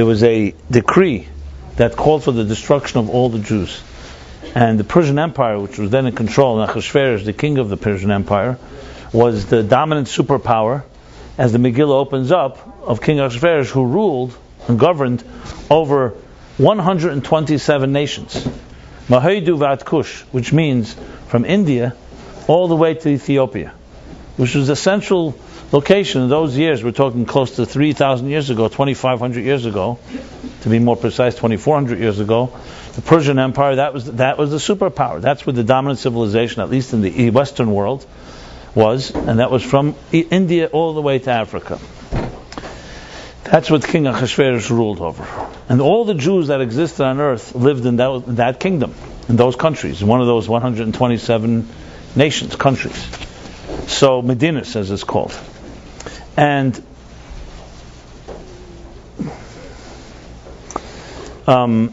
there was a decree that called for the destruction of all the Jews. And the Persian Empire, which was then in control, and Ahasuerus, the king of the Persian Empire, was the dominant superpower, as the Megillah opens up, of King Ahasuerus, who ruled and governed over 127 nations. Mahaydu Vat Kush, which means from India all the way to Ethiopia, which was the central location in those years. We're talking close to 3,000 years ago, 2,500 years ago, to be more precise, 2,400 years ago. The Persian Empire, that was the superpower. That's where the dominant civilization, at least in the Western world, was, and that was from India all the way to Africa. That's what King Ahasuerus ruled over. And all the Jews that existed on earth lived in that kingdom, in those countries, in one of those 127 nations, countries. So, Medinas, as it's called. And so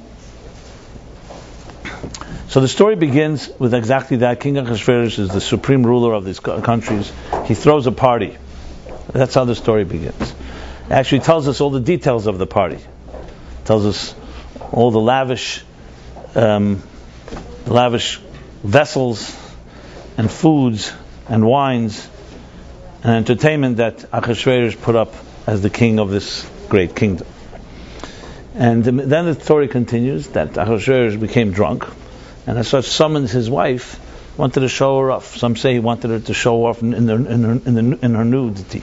the story begins with exactly that. King Ahasuerus is the supreme ruler of these countries. He throws a party. That's how the story begins. It actually tells us all the details of the party. It tells us all the lavish vessels and foods and wines and entertainment that Ahasuerus put up as the king of this great kingdom. And then the story continues that Ahasuerus became drunk, and as such summoned his wife, wanted to show her off. Some say he wanted her to show off in her nudity.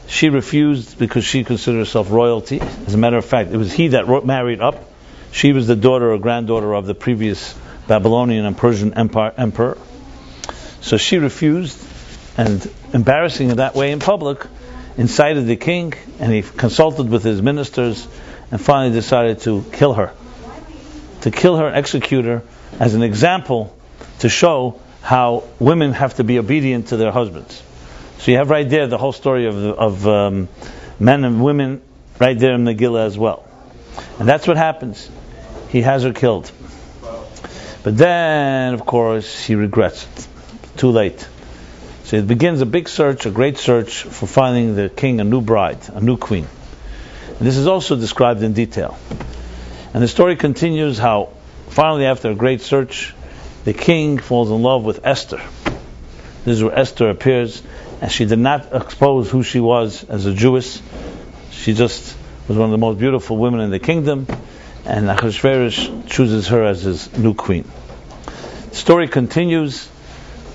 She refused because she considered herself royalty. As a matter of fact, it was he that married up. She was the daughter or granddaughter of the previous Babylonian and Persian emperor. So she refused, and embarrassing in that way in public, incited the king, and he consulted with his ministers, and finally decided to kill her. To kill her, execute her, as an example to show how women have to be obedient to their husbands. So you have right there the whole story of men and women right there in Megillah as well. And that's what happens. He has her killed. But then, of course, he regrets it. Too late. So it begins a big search, a great search for finding the king a new bride, a new queen. And this is also described in detail. And the story continues how finally, after a great search, the king falls in love with Esther. This is where Esther appears, and she did not expose who she was as a Jewess. She just was one of the most beautiful women in the kingdom, and Ahasuerus chooses her as his new queen. The story continues.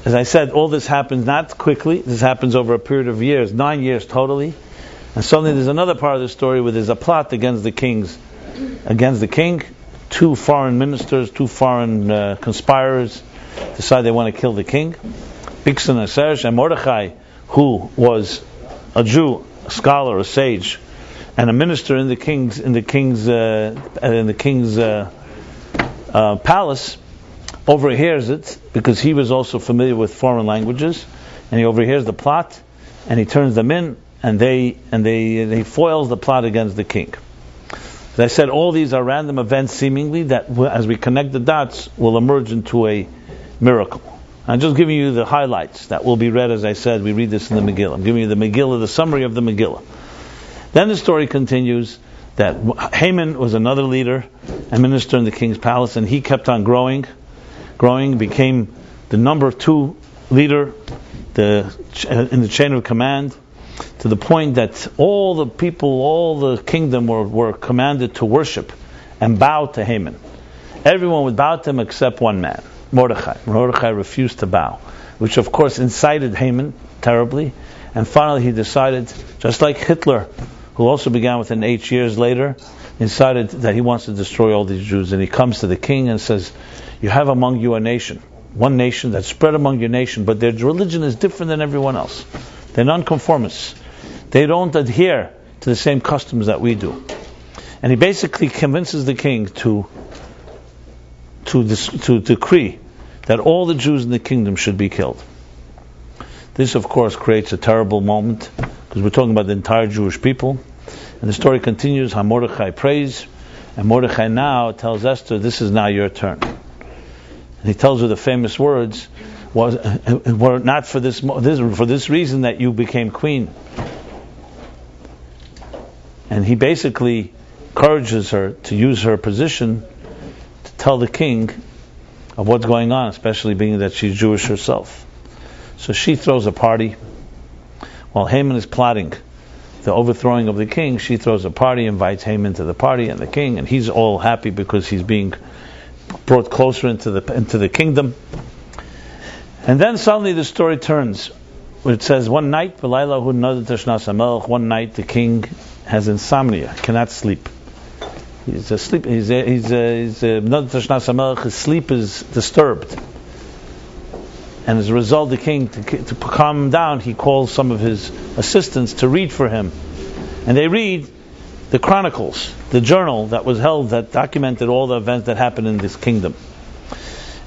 As I said, all this happens not quickly. This happens over a period of years, 9 years totally. And suddenly there's another part of the story where there's a plot against the king. Two foreign ministers, two foreign conspirators decide they want to kill the king. Bigsan and Serge, and Mordechai, who was a Jew, a scholar, a sage, and a minister in the king's palace, overhears it because he was also familiar with foreign languages, and he overhears the plot, and he turns them in, and he foils the plot against the king. As I said, all these are random events seemingly that, as we connect the dots, will emerge into a miracle. I'm just giving you the highlights that will be read. As I said, we read this in the Megillah. I'm giving you the Megillah, the summary of the Megillah. Then the story continues that Haman was another leader and minister in the king's palace, and he kept on growing, became the number 2 leader in the chain of command, to the point that all the people, all the kingdom were commanded to worship and bow to Haman. Everyone would bow to him except one man, Mordechai. Mordechai refused to bow, which of course incited Haman terribly. And finally he decided, just like Hitler, who also began within 8 years later, decided that he wants to destroy all these Jews. And he comes to the king and says, you have among you a nation, one nation that's spread among your nation, but their religion is different than everyone else. They're nonconformists. They don't adhere to the same customs that we do. And he basically convinces the king to decree that all the Jews in the kingdom should be killed. This, of course, creates a terrible moment, because we're talking about the entire Jewish people. And the story continues how Mordechai prays, and Mordechai now tells Esther, this is now your turn. And he tells her the famous words, were it not for this reason that you became queen. And he basically encourages her to use her position to tell the king of what's going on, especially being that she's Jewish herself. So she throws a party. While Haman is plotting the overthrowing of the king, she throws a party, invites Haman to the party and the king, and he's all happy because he's being brought closer into the kingdom. And then suddenly the story turns, where it says, one night the king has insomnia, cannot sleep. He's asleep. His sleep is disturbed, and as a result, the king, to calm him down, he calls some of his assistants to read for him, and they read the chronicles, the journal that was held that documented all the events that happened in this kingdom.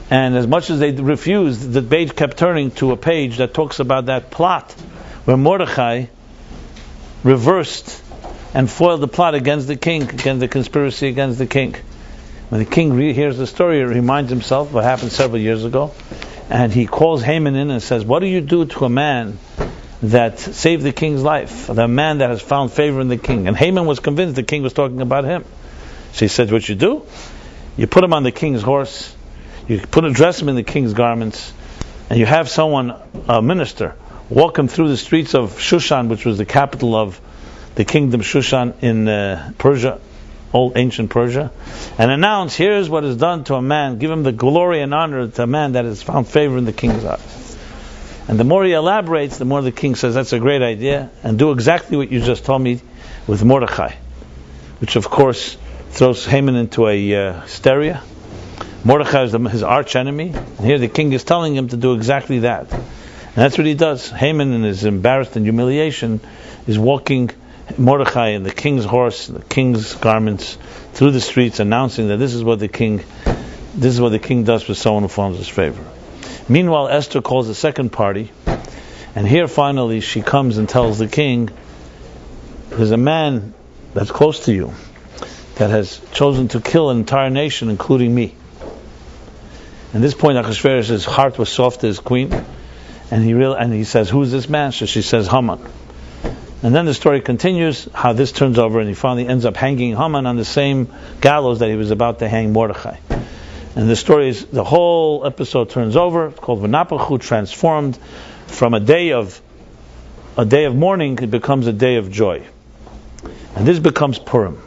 And as much as they refused, the page kept turning to a page that talks about that plot where Mordechai reversed and foiled the plot against the king, against the conspiracy against the king. When the king hears the story, he reminds himself what happened several years ago, and he calls Haman in and says, what do you do to a man that saved the king's life, the man that has found favor in the king? And Haman was convinced the king was talking about him. So he said, what you do? You put him on the king's horse, you dress him in the king's garments, and you have someone, a minister, walk him through the streets of Shushan, which was the capital of the kingdom Shushan in Persia, old ancient Persia, and announce, here's what is done to a man, give him the glory and honor to a man that has found favor in the king's eyes. And the more he elaborates, the more the king says, that's a great idea, and do exactly what you just told me with Mordechai, which of course throws Haman into a hysteria. Mordechai is his arch enemy, and here the king is telling him to do exactly that. And that's what he does. Haman, in his embarrassed and humiliation, is walking Mordechai in the king's horse, the king's garments, through the streets, announcing that this is what the king does for someone who finds his favor. Meanwhile, Esther calls a second party, and here finally she comes and tells the king, there's a man that's close to you that has chosen to kill an entire nation, including me. At this point, Achashverosh's heart was soft to his queen, and he says, who is this man? So she says, Haman. And then the story continues, how this turns over, and he finally ends up hanging Haman on the same gallows that he was about to hang Mordechai. And the whole episode turns over. It's called V'napachu, transformed from a day of mourning, it becomes a day of joy. And this becomes Purim.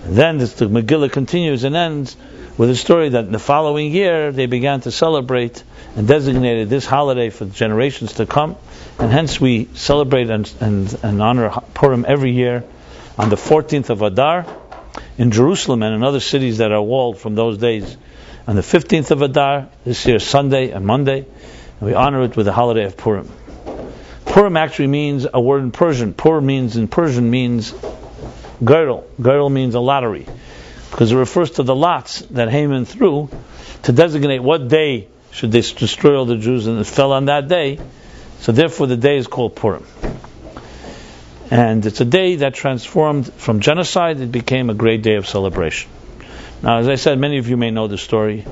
And then the Megillah continues and ends with a story that in the following year they began to celebrate and designated this holiday for generations to come, and hence we celebrate and honor Purim every year on the 14th of Adar in Jerusalem and in other cities that are walled from those days. On the 15th of Adar, this year Sunday and Monday, and we honor it with the holiday of Purim. Purim actually means a word in Persian. Purim in Persian means girdle. Girdle means a lottery, because it refers to the lots that Haman threw to designate what day should they destroy all the Jews, and it fell on that day. So therefore the day is called Purim. And it's a day that transformed from genocide, it became a great day of celebration. Now, as I said, many of you may know the story,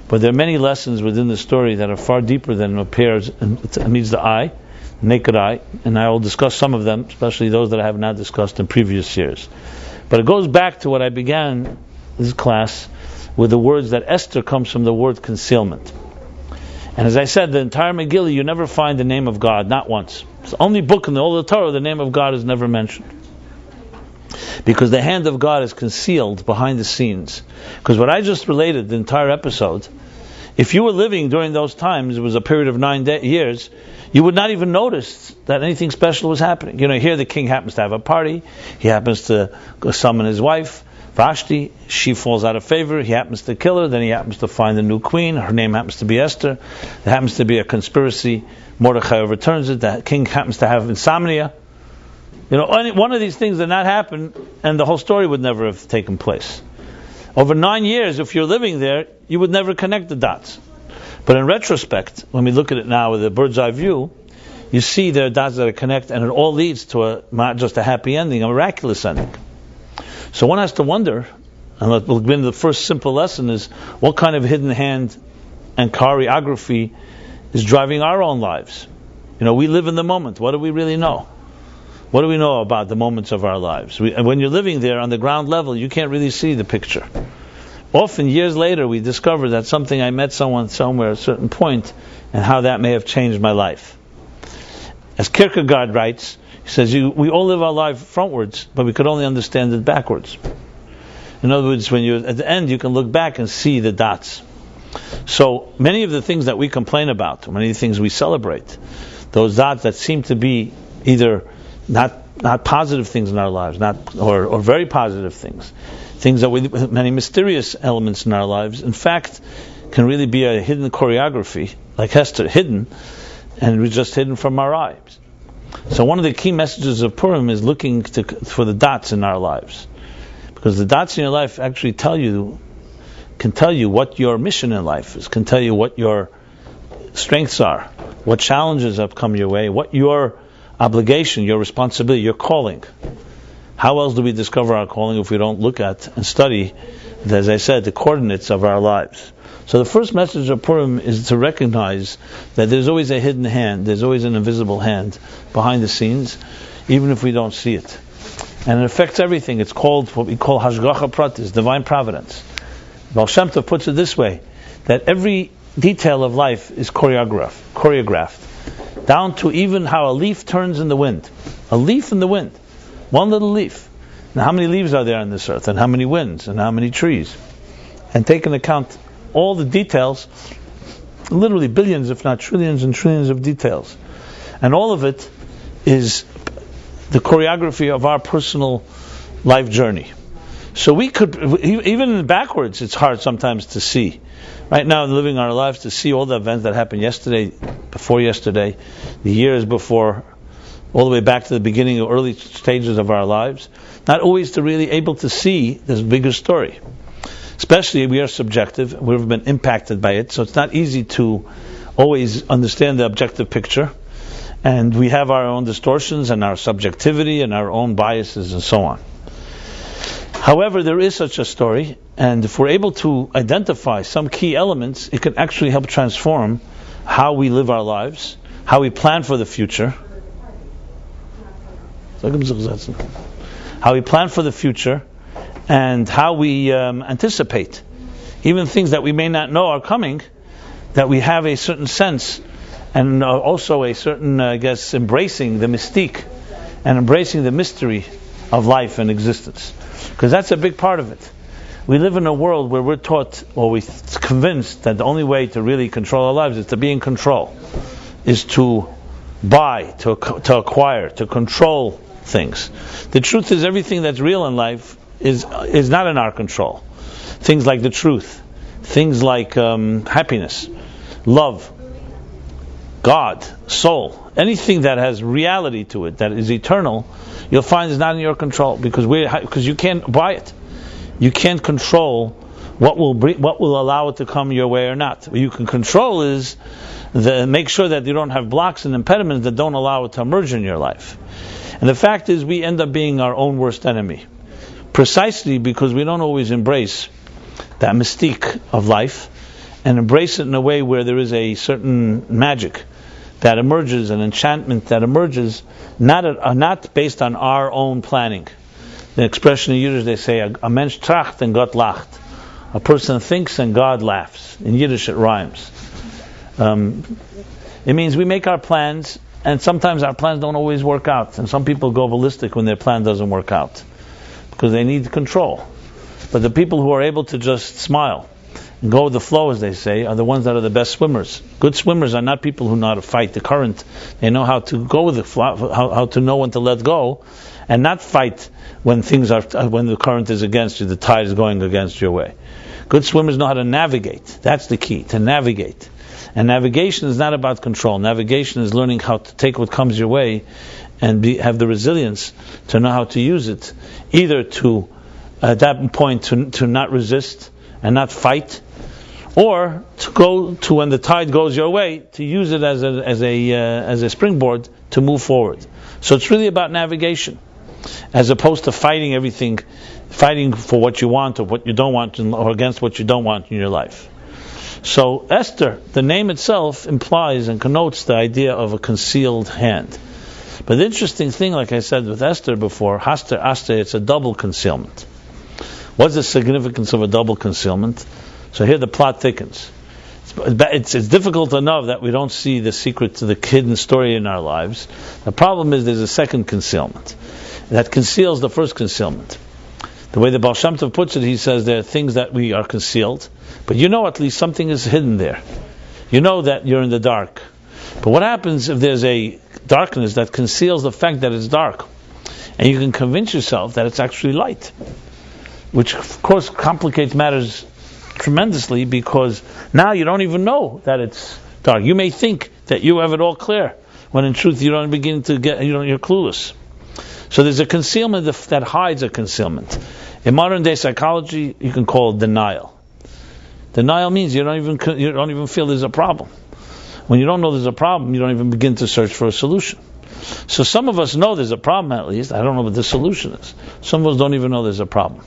but there are many lessons within the story that are far deeper than appears and it meets the eye, naked eye, and I will discuss some of them, especially those that I have not discussed in previous years. But it goes back to what I began this class with the words that Esther comes from the word concealment. And as I said, the entire Megillah, you never find the name of God, not once. It's the only book in the whole Torah the name of God is never mentioned. Because the hand of God is concealed behind the scenes. Because what I just related, the entire episode, if you were living during those times, it was a period of 9 years, you would not even notice that anything special was happening. Here the king happens to have a party, he happens to go summon his wife, Vashti, she falls out of favor, he happens to kill her, then he happens to find a new queen, her name happens to be Esther, there happens to be a conspiracy, Mordechai overturns it, the king happens to have insomnia. One of these things did not happen, and the whole story would never have taken place. Over 9 years, if you're living there, you would never connect the dots. But in retrospect, when we look at it now with a bird's eye view, you see there are dots that are connected, and it all leads to not just a happy ending, a miraculous ending. So one has to wonder, and we'll begin the first simple lesson is, what kind of hidden hand and choreography is driving our own lives? We live in the moment. What do we really know? What do we know about the moments of our lives? When you're living there on the ground level, you can't really see the picture. Often, years later, we discover that I met someone somewhere at a certain point, and how that may have changed my life. As Kierkegaard writes, he says, we all live our life frontwards, but we could only understand it backwards. In other words, when you're at the end, you can look back and see the dots. So, many of the things that we complain about, many of the things we celebrate, those dots that seem to be either not positive things in our lives, or very positive things that many mysterious elements in our lives, in fact, can really be a hidden choreography, like Esther, hidden, and we're just hidden from our eyes. So one of the key messages of Purim is looking for the dots in our lives, because the dots in your life actually can tell you what your mission in life is, can tell you what your strengths are, what challenges have come your way, what your obligation, your responsibility, your calling. How else do we discover our calling if we don't look at and study, as I said, the coordinates of our lives? So the first message of Purim is to recognize that there's always a hidden hand, there's always an invisible hand behind the scenes, even if we don't see it. And it affects everything. It's called what we call Hashgacha Pratis, divine providence. Baal Shem Tov puts it this way, that every detail of life is choreographed, down to even how a leaf turns in the wind. A leaf in the wind. One little leaf. Now, how many leaves are there on this earth, and how many winds, and how many trees? And take into account all the details, literally billions, if not trillions and trillions of details. And all of it is the choreography of our personal life journey. So we could, even backwards, it's hard sometimes to see. Right now, living our lives, to see all the events that happened yesterday, before yesterday, the years before, all the way back to the beginning of early stages of our lives, not always to really able to see this bigger story. Especially, we are subjective, we've been impacted by it, so it's not easy to always understand the objective picture, and we have our own distortions and our subjectivity and our own biases and so on. However, there is such a story, and if we're able to identify some key elements, it can actually help transform how we live our lives, how we plan for the future, and how we anticipate even things that we may not know are coming, that we have a certain sense, and also a certain, embracing the mystique and embracing the mystery of life and existence. Because that's a big part of it. We live in a world where we're taught, or we're convinced, that the only way to really control our lives is to be in control, is to buy, to acquire, to control things. The truth is, everything that's real in life is not in our control. Things like the truth, things like happiness, love, God, soul, anything that has reality to it, that is eternal, you'll find is not in your control, because you can't buy it. You can't control what will allow it to come your way or not. What you can control is make sure that you don't have blocks and impediments that don't allow it to emerge in your life. And the fact is, we end up being our own worst enemy, precisely because we don't always embrace that mystique of life and embrace it in a way where there is a certain magic that emerges, an enchantment that emerges, not based on our own planning. The expression in Yiddish, they say, a Mensch tracht and Gott lacht. A person thinks and God laughs. In Yiddish it rhymes. It means we make our plans, and sometimes our plans don't always work out. And some people go ballistic when their plan doesn't work out, because they need control. But the people who are able to just smile and go with the flow, as they say, are the ones that are the best swimmers. Good swimmers are not people who know how to fight the current. They know how to go with the flow, how to know when to let go, and not fight when the current is against you, the tide is going against your way. Good swimmers know how to navigate. That's the key, to navigate. And navigation is not about control. Navigation is learning how to take what comes your way and have the resilience to know how to use it, either to, at that point, to not resist and not fight, or to go to, when the tide goes your way, to use it as a springboard to move forward. So it's really about navigation, as opposed to fighting for what you want or what you don't want, or against what you don't want in your life. So Esther, the name itself implies and connotes the idea of a concealed hand. But the interesting thing, like I said with Esther before, Esther, it's a double concealment. What's the significance of a double concealment? So here the plot thickens. It's difficult enough that we don't see the secret to the hidden story in our lives. The problem is there's a second concealment that conceals the first concealment. The way the Baal Shem Tov puts it, he says there are things that we are concealed, but you know at least something is hidden there. You know that you're in the dark. But what happens if there's a darkness that conceals the fact that it's dark? And you can convince yourself that it's actually light, which of course complicates matters tremendously, because now you don't even know that it's dark. You may think that you have it all clear, when in truth you don't begin to get, you're clueless. So there's a concealment that hides a concealment. In modern day psychology, you can call it denial. Denial means you don't even feel there's a problem. When you don't know there's a problem, you don't even begin to search for a solution. So some of us know there's a problem, at least. I don't know what the solution is. Some of us don't even know there's a problem.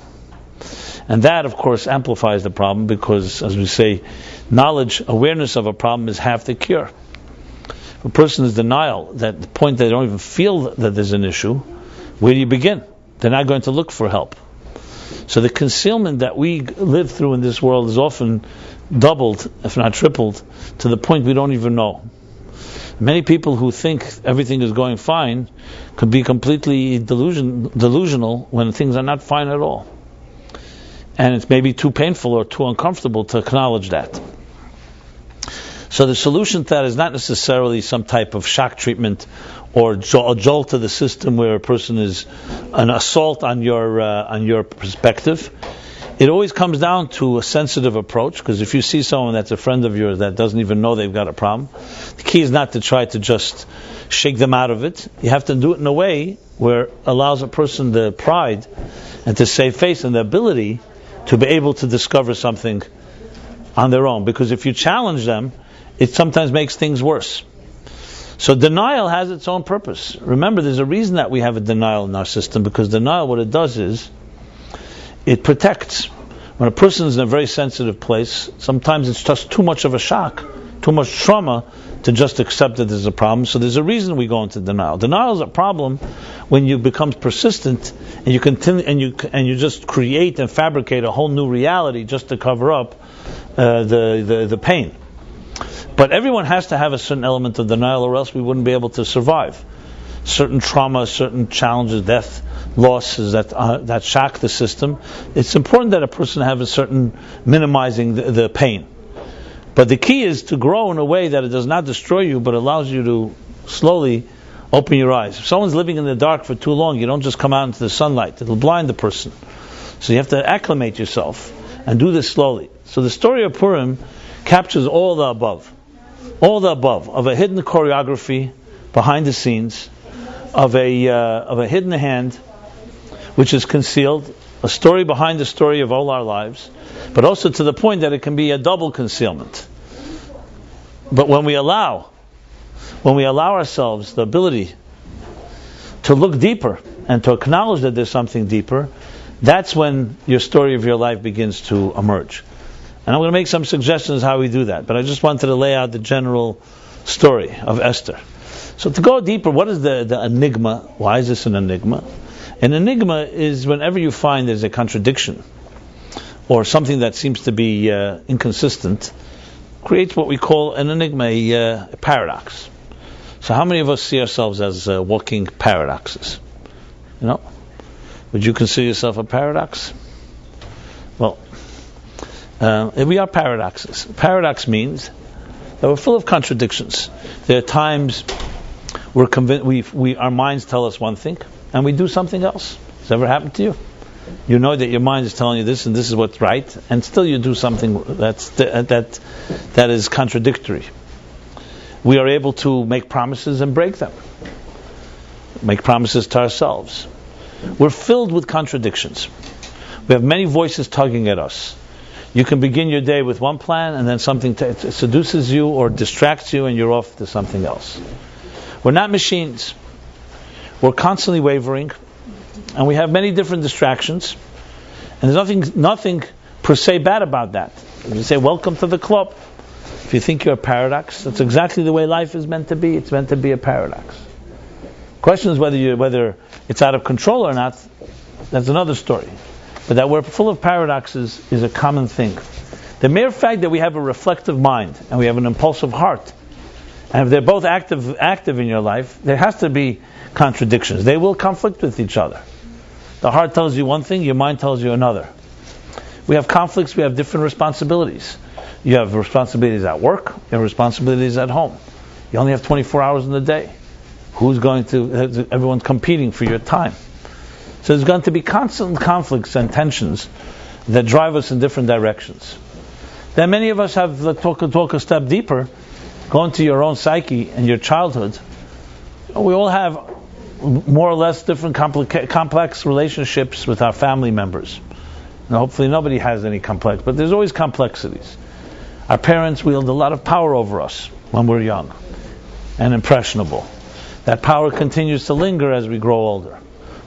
And that, of course, amplifies the problem, because, as we say, knowledge, awareness of a problem is half the cure. If a person is denial, that the point they don't even feel that there's an issue, where do you begin? They're not going to look for help. So the concealment that we live through in this world is often doubled, if not tripled, to the point we don't even know. Many people who think everything is going fine could be completely delusional when things are not fine at all. And it's maybe too painful or too uncomfortable to acknowledge that. So the solution to that is not necessarily some type of shock treatment or a jolt to the system where a person is an assault on your perspective. It always comes down to a sensitive approach, because if you see someone that's a friend of yours that doesn't even know they've got a problem, the key is not to try to just shake them out of it. You have to do it in a way where it allows a person the pride and to save face and the ability to be able to discover something on their own. Because if you challenge them, it sometimes makes things worse. So denial has its own purpose. Remember, there's a reason that we have a denial in our system, because denial, what it does is, it protects. When a person is in a very sensitive place, sometimes it's just too much of a shock, too much trauma to just accept that there's a problem. So there's a reason we go into denial. Denial is a problem when you become persistent and you continue and you just create and fabricate a whole new reality just to cover up the pain. But everyone has to have a certain element of denial, or else we wouldn't be able to survive. Certain trauma, certain challenges, death, losses that shock the system. It's important that a person have a certain minimizing the pain. But the key is to grow in a way that it does not destroy you, but allows you to slowly open your eyes. If someone's living in the dark for too long, you don't just come out into the sunlight. It'll blind the person. So you have to acclimate yourself and do this slowly. So the story of Purim captures all the above of a hidden choreography behind the scenes, of a hidden hand which is concealed, a story behind the story of all our lives, but also to the point that it can be a double concealment. But when we allow ourselves the ability to look deeper and to acknowledge that there's something deeper, that's when your story of your life begins to emerge. And I'm going to make some suggestions how we do that, but I just wanted to lay out the general story of Esther. So to go deeper, what is the enigma? Why is this an enigma? An enigma is whenever you find there's a contradiction or something that seems to be inconsistent, creates what we call an enigma, a paradox. So how many of us see ourselves as walking paradoxes? You know? Would you consider yourself a paradox? Well, we are paradoxes. Paradox means that we're full of contradictions. There are times we're convinced, our minds tell us one thing, and we do something else. Has that ever happened to you? You know that your mind is telling you this, and this is what's right, and still you do something that is contradictory. We are able to make promises and break them. Make promises to ourselves. We're filled with contradictions. We have many voices tugging at us. You can begin your day with one plan, and then something seduces you or distracts you, and you're off to something else. We're not machines. We're constantly wavering, and we have many different distractions. And there's nothing per se bad about that. You say, welcome to the club. If you think you're a paradox, that's exactly the way life is meant to be. It's meant to be a paradox. Question is whether it's out of control or not. That's another story. But that we're full of paradoxes is a common thing. The mere fact that we have a reflective mind and we have an impulsive heart, and if they're both active in your life, there has to be contradictions. They will conflict with each other. The heart tells you one thing, your mind tells you another. We have conflicts, we have different responsibilities. You have responsibilities at work, you have responsibilities at home. You only have 24 hours in the day. Everyone's competing for your time. So there's going to be constant conflicts and tensions that drive us in different directions. Then many of us have, let's talk a step deeper, go into your own psyche and your childhood. We all have more or less different complex relationships with our family members. And hopefully nobody has any complex, but there's always complexities. Our parents wield a lot of power over us when we're young and impressionable. That power continues to linger as we grow older.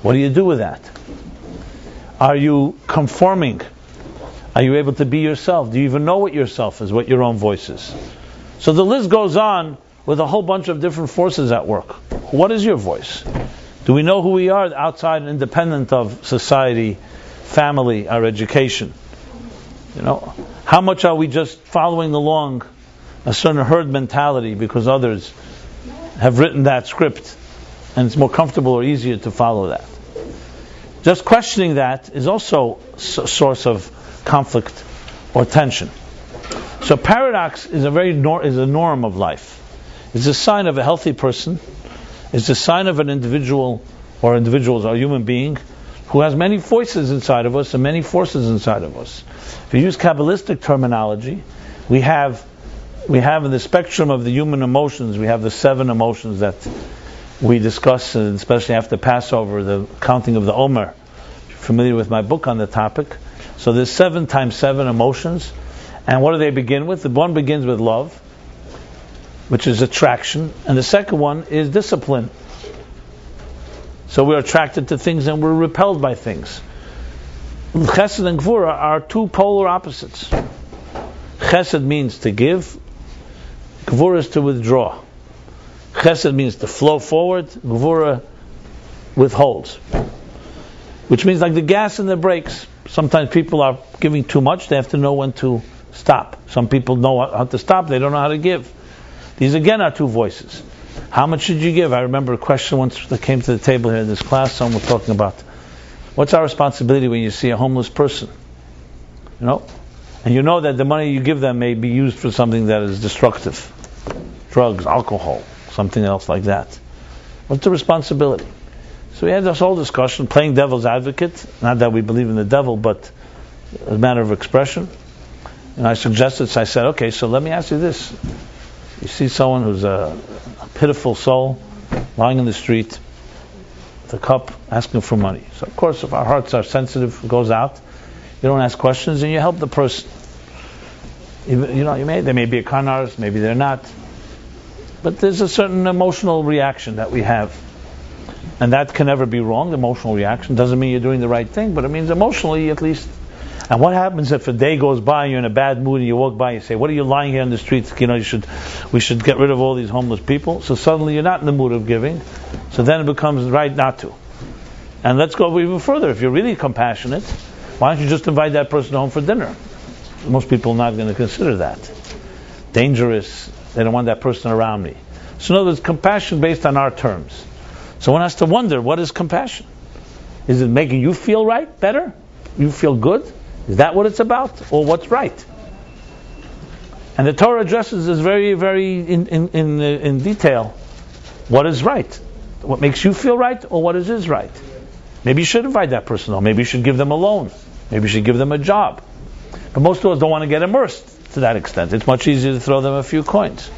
What do you do with that? Are you conforming? Are you able to be yourself? Do you even know what yourself is, what your own voice is? So the list goes on with a whole bunch of different forces at work. What is your voice? Do we know who we are outside and independent of society, family, our education? How much are we just following along a certain herd mentality because others have written that script and it's more comfortable or easier to follow that? Just questioning that is also a source of conflict or tension. So paradox is a norm of life. It's a sign of a healthy person. It's a sign of an individual, or individuals are a human being who has many voices inside of us and many forces inside of us. If you use Kabbalistic terminology, we have in the spectrum of the human emotions, we have the 7 emotions that we discuss, and especially after Passover, the counting of the Omer. If you're familiar with my book on the topic. So there's 7 times 7 emotions. And what do they begin with? The one begins with love, which is attraction. And the second one is discipline. So we're attracted to things and we're repelled by things. Chesed and Gvura are 2 polar opposites. Chesed means to give. Gvura is to withdraw. Chesed means to flow forward. Gvura withholds. Which means like the gas and the brakes. Sometimes people are giving too much. They have to know when to stop. Some people know how to stop. They don't know how to give. These again are 2 voices. How much should you give? I remember a question once that came to the table here in this class. Someone was talking about what's our responsibility when you see a homeless person? And you know that the money you give them may be used for something that is destructive. Drugs, alcohol, something else like that. What's the responsibility? So we had this whole discussion, playing devil's advocate. Not that we believe in the devil, but a matter of expression. And I said, okay, so let me ask you this. You see someone who's a pitiful soul lying in the street with a cup asking for money. So of course, if our hearts are sensitive, it goes out. You don't ask questions and you help the person. They may be a con artist, maybe they're not. But there's a certain emotional reaction that we have. And that can never be wrong. Emotional reaction doesn't mean you're doing the right thing, but it means emotionally at least. And what happens if a day goes by and you're in a bad mood and you walk by and you say, what are you lying here in the streets? We should get rid of all these homeless people. So suddenly you're not in the mood of giving. So then it becomes right not to. And let's go even further. If you're really compassionate, why don't you just invite that person home for dinner? Most people are not going to consider that. Dangerous. They don't want that person around me. So in other words, compassion based on our terms. So one has to wonder, what is compassion? Is it making you feel right, better? You feel good? Is that what it's about? Or what's right? And the Torah addresses this very, very in detail. What is right? What makes you feel right, or what is right? Maybe you should invite that person home. Maybe you should give them a loan. Maybe you should give them a job. But most of us don't want to get immersed to that extent. It's much easier to throw them a few coins.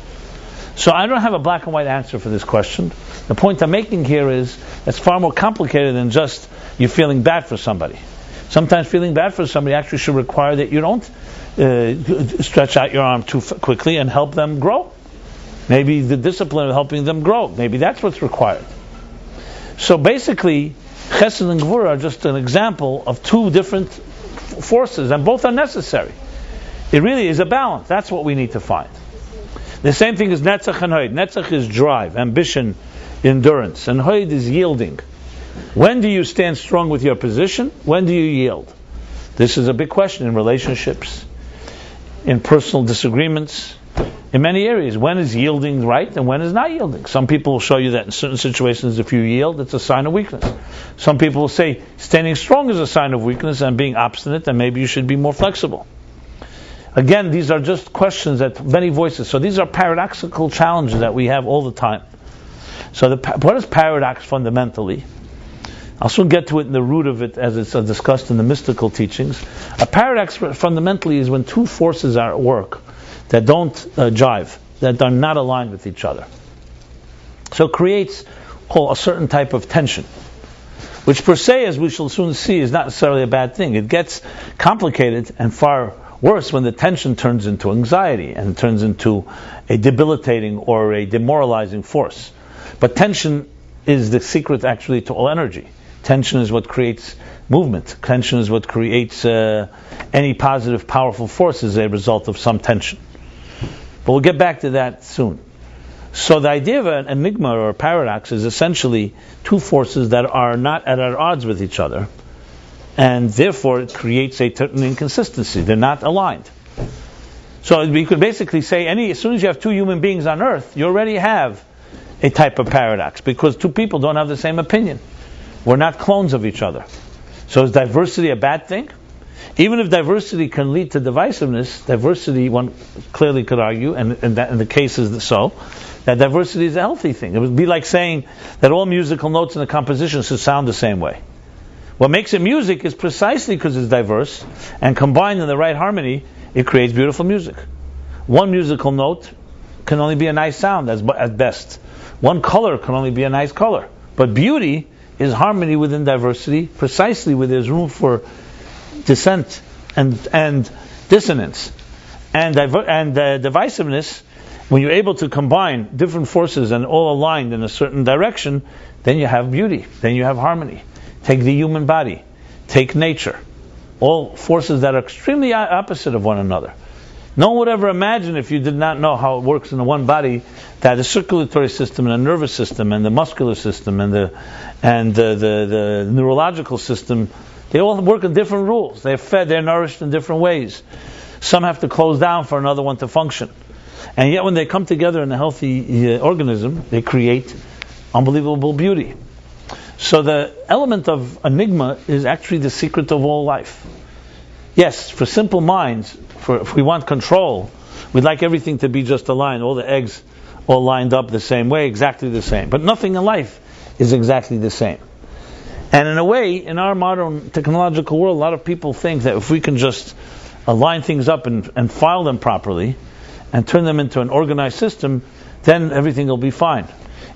So I don't have a black and white answer for this question. The point I'm making here is it's far more complicated than just you feeling bad for somebody. Sometimes feeling bad for somebody actually should require that you don't stretch out your arm too quickly and help them grow. Maybe the discipline of helping them grow. Maybe that's what's required. So basically, Chesed and Gvura are just an example of 2 different forces, and both are necessary. It really is a balance. That's what we need to find. The same thing is Netzach and Hod. Netzach is drive, ambition, endurance. And hoid is yielding. When do you stand strong with your position? When do you yield? This is a big question in relationships, in personal disagreements, in many areas. When is yielding right and when is not yielding? Some people will show you that in certain situations, if you yield, it's a sign of weakness. Some people will say standing strong is a sign of weakness, and being obstinate, and maybe you should be more flexible. Again, these are just questions that many voices. So these are paradoxical challenges that we have all the time. So what is paradox fundamentally? I'll soon get to it in the root of it as it's discussed in the mystical teachings. A paradox fundamentally is when two forces are at work that don't jive, that are not aligned with each other. So it creates a certain type of tension, which per se, as we shall soon see, is not necessarily a bad thing. It gets complicated and far worse when the tension turns into anxiety and turns into a debilitating or a demoralizing force. But tension is the secret actually to all energy. Tension is what creates movement. Tension is what creates any positive, powerful force as a result of some tension. But we'll get back to that soon. So the idea of an enigma or a paradox is essentially two forces that are not at odds with each other, and therefore it creates a certain inconsistency. They're not aligned. So we could basically say as soon as you have two human beings on earth, you already have a type of paradox, because two people don't have the same opinion. We're not clones of each other. So is diversity a bad thing? Even if diversity can lead to divisiveness, diversity, one clearly could argue, and in the case is so, that diversity is a healthy thing. It would be like saying that all musical notes in a composition should sound the same way. What makes it music is precisely because it's diverse, and combined in the right harmony, it creates beautiful music. One musical note can only be a nice sound at best. One color can only be a nice color. But beauty is harmony within diversity, precisely where there's room for dissent and dissonance. And divisiveness, when you're able to combine different forces and all aligned in a certain direction, then you have beauty, then you have harmony. Take the human body, take nature, all forces that are extremely opposite of one another. No one would ever imagine, if you did not know how it works in the one body, that the circulatory system and the nervous system and the muscular system and the neurological system, they all work in different rules. They're fed, they're nourished in different ways. Some have to close down for another one to function. And yet when they come together in a healthy organism, they create unbelievable beauty. So the element of enigma is actually the secret of all life. Yes, for simple minds, if we want control, we'd like everything to be just aligned, all the eggs all lined up the same way, exactly the same. But nothing in life is exactly the same. And in a way, in our modern technological world, a lot of people think that if we can just align things up and file them properly and turn them into an organized system, then everything will be fine.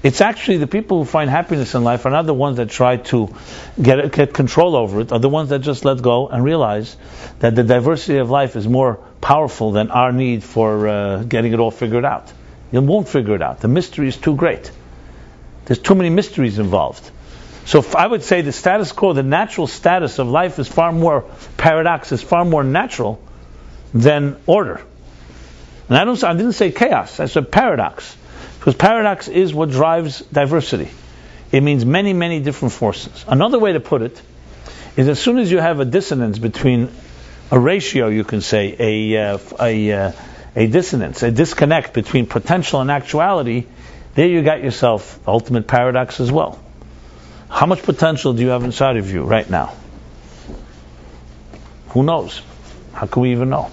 It's actually the people who find happiness in life are not the ones that try to get control over it, are the ones that just let go and realize that the diversity of life is more powerful than our need for getting it all figured out. You won't figure it out. The mystery is too great. There's too many mysteries involved. So I would say the status quo, the natural status of life is far more paradox, is far more natural than order. And I didn't say chaos, I said paradox. Because paradox is what drives diversity. It means many, many different forces. Another way to put it is, as soon as you have a dissonance between a ratio, you can say, a dissonance, a disconnect between potential and actuality, there you got yourself the ultimate paradox as well. How much potential do you have inside of you right now? Who knows? How can we even know?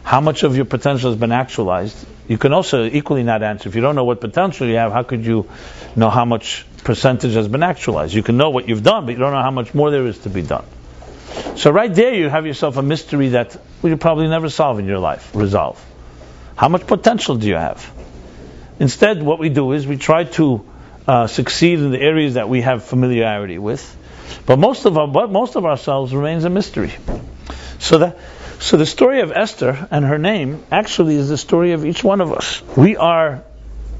How much of your potential has been actualized? You can also equally not answer. If you don't know what potential you have, how could you know how much percentage has been actualized? You can know what you've done, but you don't know how much more there is to be done. So right there you have yourself a mystery that you'll probably never solve in your life. Resolve. How much potential do you have? Instead, what we do is we try to succeed in the areas that we have familiarity with, but most of ourselves remains a mystery. So the story of Esther and her name actually is the story of each one of us. We are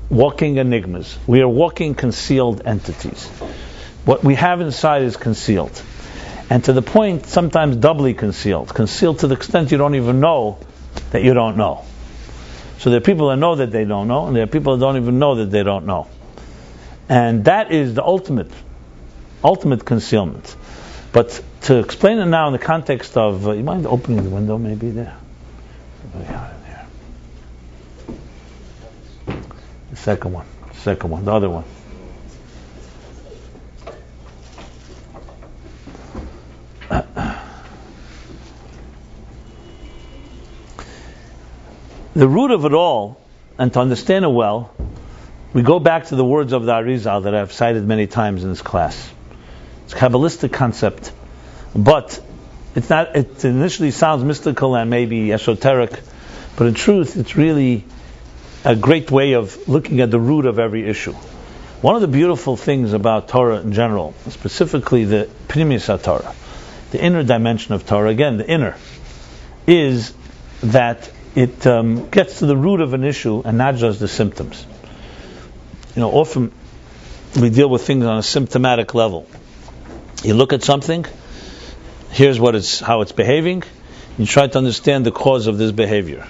walking enigmas. We are walking concealed entities. What we have inside is concealed. And to the point, sometimes doubly concealed. Concealed to the extent you don't even know that you don't know. So there are people that know that they don't know, and there are people that don't even know that they don't know. And that is the ultimate concealment. But to explain it now in the context of, you mind opening the window maybe there? The second one, the other one. The root of it all, and to understand it well, we go back to the words of the Arizal that I've cited many times in this class. It's a Kabbalistic concept, but it's not. It initially sounds mystical and maybe esoteric, but in truth, it's really a great way of looking at the root of every issue. One of the beautiful things about Torah in general, specifically the Pnimis HaTorah, the inner dimension of Torah, again, the inner, is that it gets to the root of an issue and not just the symptoms. Often we deal with things on a symptomatic level. You look at something, here's how it's behaving, you try to understand the cause of this behavior.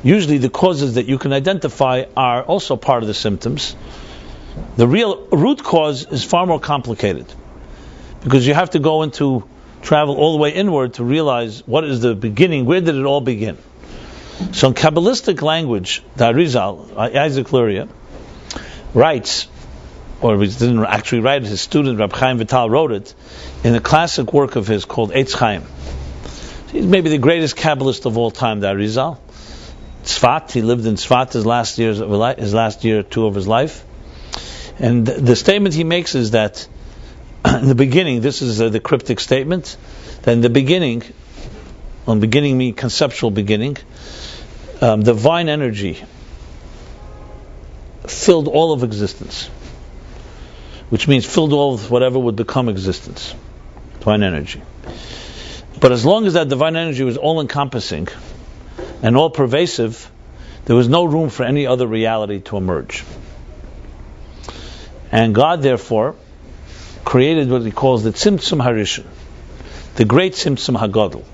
Usually the causes that you can identify are also part of the symptoms. The real root cause is far more complicated, because you have to travel all the way inward to realize what is the beginning, where did it all begin. So in Kabbalistic language, the Arizal, Isaac Luria, writes, or he didn't actually write it, his student Rab Chaim Vital wrote it in a classic work of his called Eitz Chaim. He's maybe the greatest Kabbalist of all time, the Arizal. Tzfat, he lived in Tzfat his last year or two of his life. And the statement he makes is that in the beginning, this is the cryptic statement, that in the beginning, meaning conceptual beginning, divine energy filled all of existence, which means filled all of whatever would become existence, divine energy. But as long as that divine energy was all-encompassing and all-pervasive, there was no room for any other reality to emerge. And God, therefore, created what he calls the Tzimtzum Harishon, the great Tzimtzum Hagadol,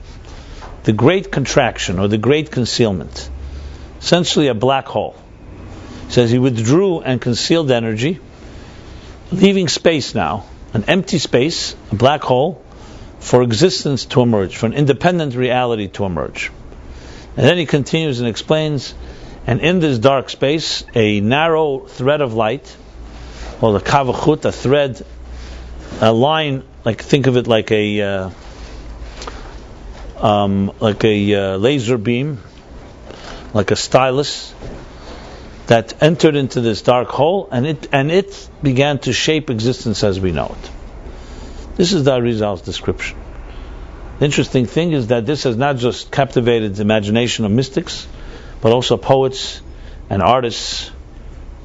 the great contraction or the great concealment, essentially a black hole. He says he withdrew and concealed energy, leaving space now, an empty space, a black hole, for existence to emerge, for an independent reality to emerge. And then he continues and explains, and in this dark space, a narrow thread of light, or the kavachut, a thread, a line, think of it like a laser beam, like a stylus, that entered into this dark hole, and it began to shape existence as we know it. This is the Arizal's description. The interesting thing is that this has not just captivated the imagination of mystics, but also poets and artists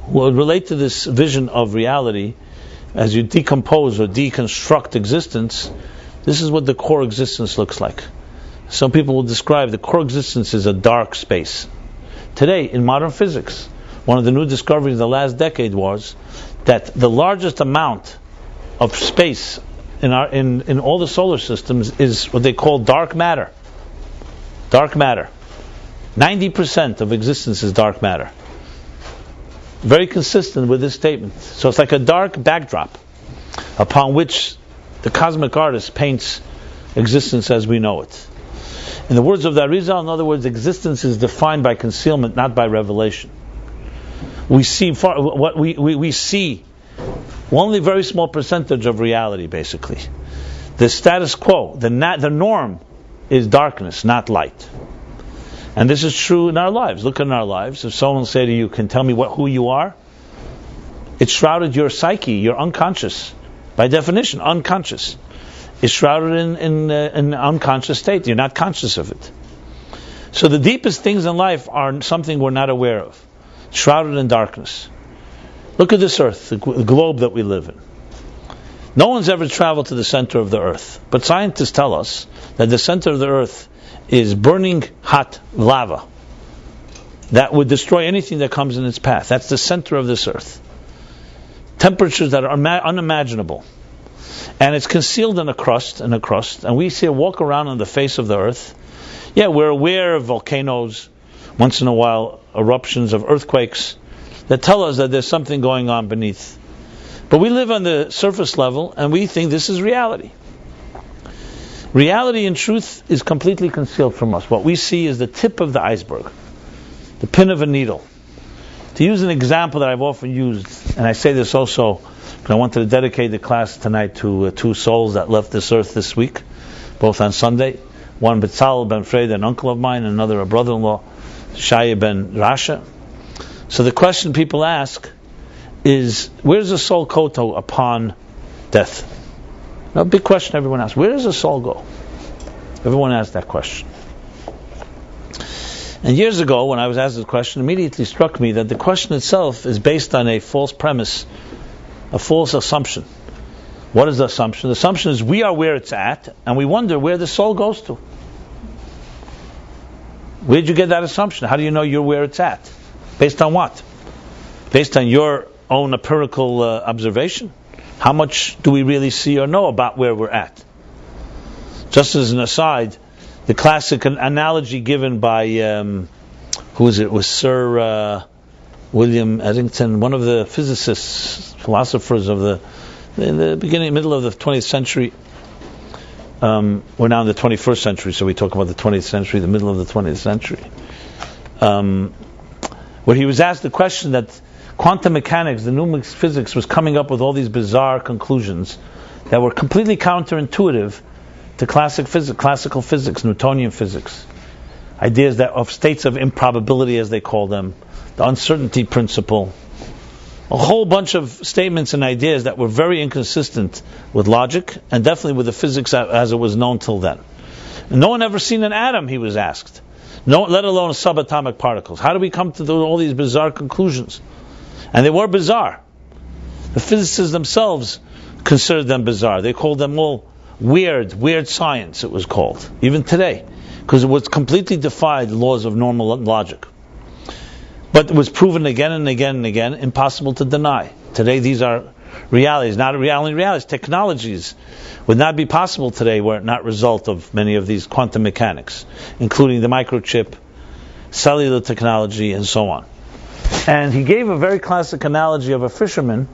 who relate to this vision of reality. As you decompose or deconstruct existence, this is what the core existence looks like. Some people will describe the core existence as a dark space. Today, in modern physics, one of the new discoveries of the last decade was that the largest amount of space in all the solar systems is what they call dark matter. Dark matter. 90% of existence is dark matter. Very consistent with this statement. So it's like a dark backdrop upon which the cosmic artist paints existence as we know it. In the words of the Arizal, in other words, existence is defined by concealment, not by revelation. We see we see only a very small percentage of reality, basically. The status quo, the norm, is darkness, not light. And this is true in our lives. Look in our lives. If someone will say to you, can tell me who you are, it's shrouded your psyche, your unconscious. By definition, unconscious. It's shrouded in an unconscious state. You're not conscious of it. So the deepest things in life are something we're not aware of. Shrouded in darkness. Look at this earth, the globe that we live in. No one's ever traveled to the center of the earth. But scientists tell us that the center of the earth is burning hot lava that would destroy anything that comes in its path. That's the center of this earth. Temperatures that are unimaginable. And it's concealed in a crust, and we see it walk around on the face of the earth. Yeah, we're aware of volcanoes, once in a while eruptions of earthquakes, that tell us that there's something going on beneath. But we live on the surface level, and we think this is reality. Reality and truth is completely concealed from us. What we see is the tip of the iceberg, the pin of a needle. To use an example that I've often used, and I say this also, but I wanted to dedicate the class tonight to two souls that left this earth this week, both on Sunday. One Betzal ben Fred, an uncle of mine, and another a brother-in-law, Shaya ben Rasha. So the question people ask is, where does the soul go to upon death? A big question everyone asks. Where does the soul go? Everyone asks that question. And years ago, when I was asked this question, it immediately struck me that the question itself is based on a false premise, a false assumption. What is the assumption? The assumption is we are where it's at, and we wonder where the soul goes to. Where did you get that assumption? How do you know you're where it's at? Based on what? Based on your own empirical observation? How much do we really see or know about where we're at? Just as an aside, the classic analogy given by, who is it? Was Sir William Eddington, one of the physicists, philosophers of in the middle of the 20th century. We're now in the 21st century, so we talk about the 20th century, the middle of the 20th century. Where he was asked the question that quantum mechanics, the new physics, was coming up with all these bizarre conclusions that were completely counterintuitive to classical physics, Newtonian physics. Ideas that of states of improbability, as they call them, the uncertainty principle, a whole bunch of statements and ideas that were very inconsistent with logic and definitely with the physics as it was known till then. And no one ever seen an atom, he was asked. No, let alone subatomic particles. How do we come to all these bizarre conclusions? And they were bizarre. The physicists themselves considered them bizarre. They called them all weird science, it was called, even today, because it was completely defied the laws of normal logic. But it was proven again and again and again, impossible to deny. Today these are realities, not only realities, technologies would not be possible today were it not a result of many of these quantum mechanics, including the microchip, cellular technology, and so on. And he gave a very classic analogy of a fisherman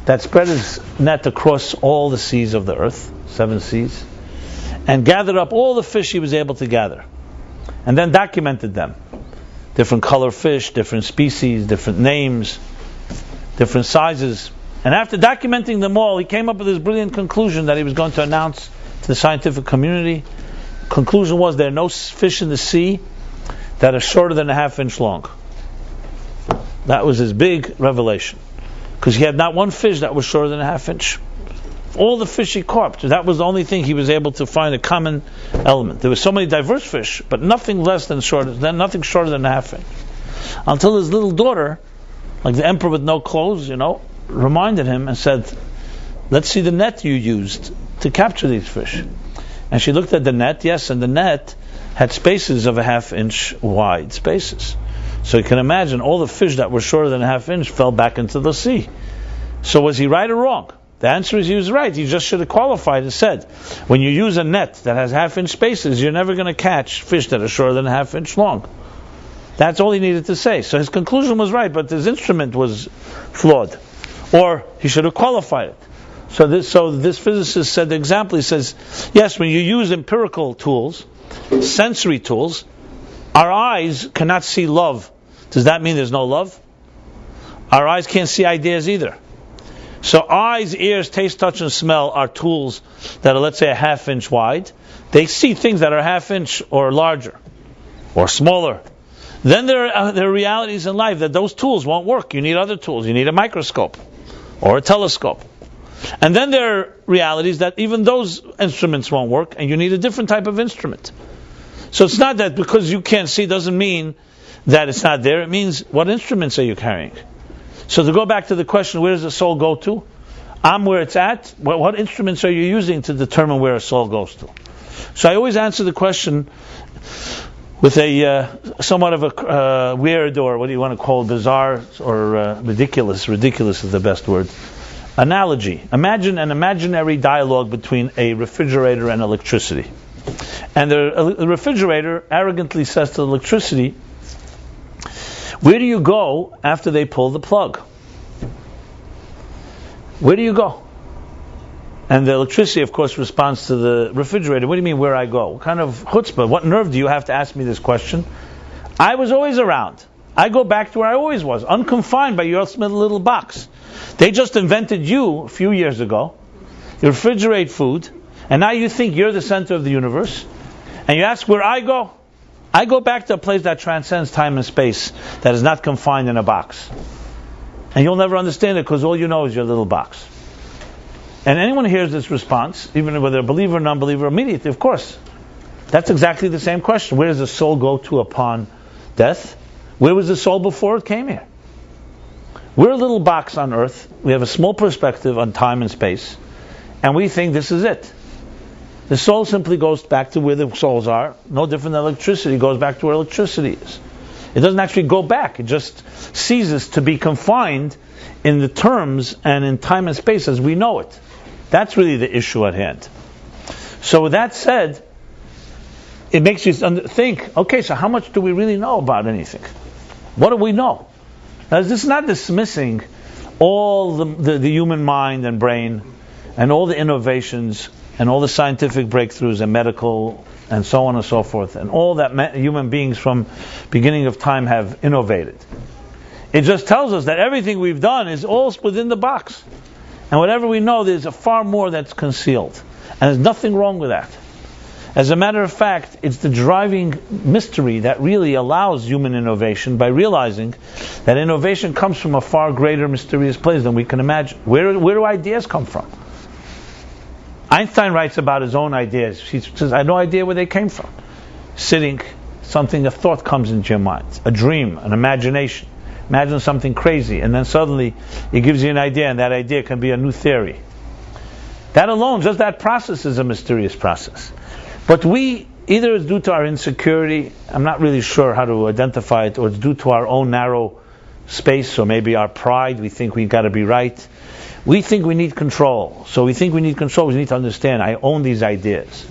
that spread his net across all the seas of the earth, 7 seas, and gathered up all the fish he was able to gather, and then documented them. Different color fish, different species, different names, different sizes. And after documenting them all, he came up with this brilliant conclusion that he was going to announce to the scientific community. Conclusion was there are no fish in the sea that are shorter than a half-inch long. That was his big revelation. Because he had not one fish that was shorter than a half-inch. All the fish he caught, that was the only thing he was able to find a common element. There were so many diverse fish, but nothing shorter than a half-inch. Until his little daughter, like the emperor with no clothes, reminded him and said, let's see the net you used to capture these fish. And she looked at the net, yes, and the net had spaces of a half-inch wide spaces. So you can imagine all the fish that were shorter than a half-inch fell back into the sea. So was he right or wrong? The answer is he was right. He just should have qualified and said, when you use a net that has half-inch spaces, you're never going to catch fish that are shorter than a half-inch long. That's all he needed to say. So his conclusion was right, but his instrument was flawed. Or he should have qualified it. So this physicist said the example, he says, yes, when you use empirical tools, sensory tools, our eyes cannot see love. Does that mean there's no love? Our eyes can't see ideas either. So eyes, ears, taste, touch, and smell are tools that are, let's say, a half-inch wide. They see things that are half-inch or larger or smaller. Then there are realities in life that those tools won't work. You need other tools. You need a microscope or a telescope. And then there are realities that even those instruments won't work, and you need a different type of instrument. So it's not that because you can't see doesn't mean that it's not there. It means what instruments are you carrying? So to go back to the question, where does the soul go to? I'm where it's at. What instruments are you using to determine where a soul goes to? So I always answer the question with a somewhat of a weird, or what do you want to call, bizarre or ridiculous. Ridiculous is the best word. Analogy. Imagine an imaginary dialogue between a refrigerator and electricity. And the refrigerator arrogantly says to the electricity, where do you go after they pull the plug? Where do you go? And the electricity, of course, responds to the refrigerator. What do you mean, where I go? What kind of chutzpah? What nerve do you have to ask me this question? I was always around. I go back to where I always was, unconfined by your little box. They just invented you a few years ago. You refrigerate food, and now you think you're the center of the universe. And you ask where I go? I go back to a place that transcends time and space, that is not confined in a box. And you'll never understand it because all you know is your little box. And anyone who hears this response, even whether a believer or non-believer, immediately, of course, that's exactly the same question. Where does the soul go to upon death? Where was the soul before it came here? We're a little box on earth. We have a small perspective on time and space, and we think this is it. The soul simply goes back to where the souls are. No different than electricity. It goes back to where electricity is. It doesn't actually go back. It just ceases to be confined in the terms and in time and space as we know it. That's really the issue at hand. So with that said, it makes you think, okay, so how much do we really know about anything? What do we know? Now, this is not dismissing all the human mind and brain and all the innovations and all the scientific breakthroughs and medical and so on and so forth, and all that human beings from beginning of time have innovated. It just tells us that everything we've done is all within the box. And whatever we know, there's a far more that's concealed. And there's nothing wrong with that. As a matter of fact, it's the driving mystery that really allows human innovation by realizing that innovation comes from a far greater mysterious place than we can imagine. Where do ideas come from? Einstein writes about his own ideas. He says, I have no idea where they came from. Sitting, a thought comes into your mind, a dream, an imagination. Imagine something crazy, and then suddenly it gives you an idea, and that idea can be a new theory. That alone, just that process is a mysterious process. But we, either it's due to our insecurity, I'm not really sure how to identify it, or it's due to our own narrow space, or maybe our pride, we think we've got to be right. We think we need control. So we think we need control, we need to understand, I own these ideas.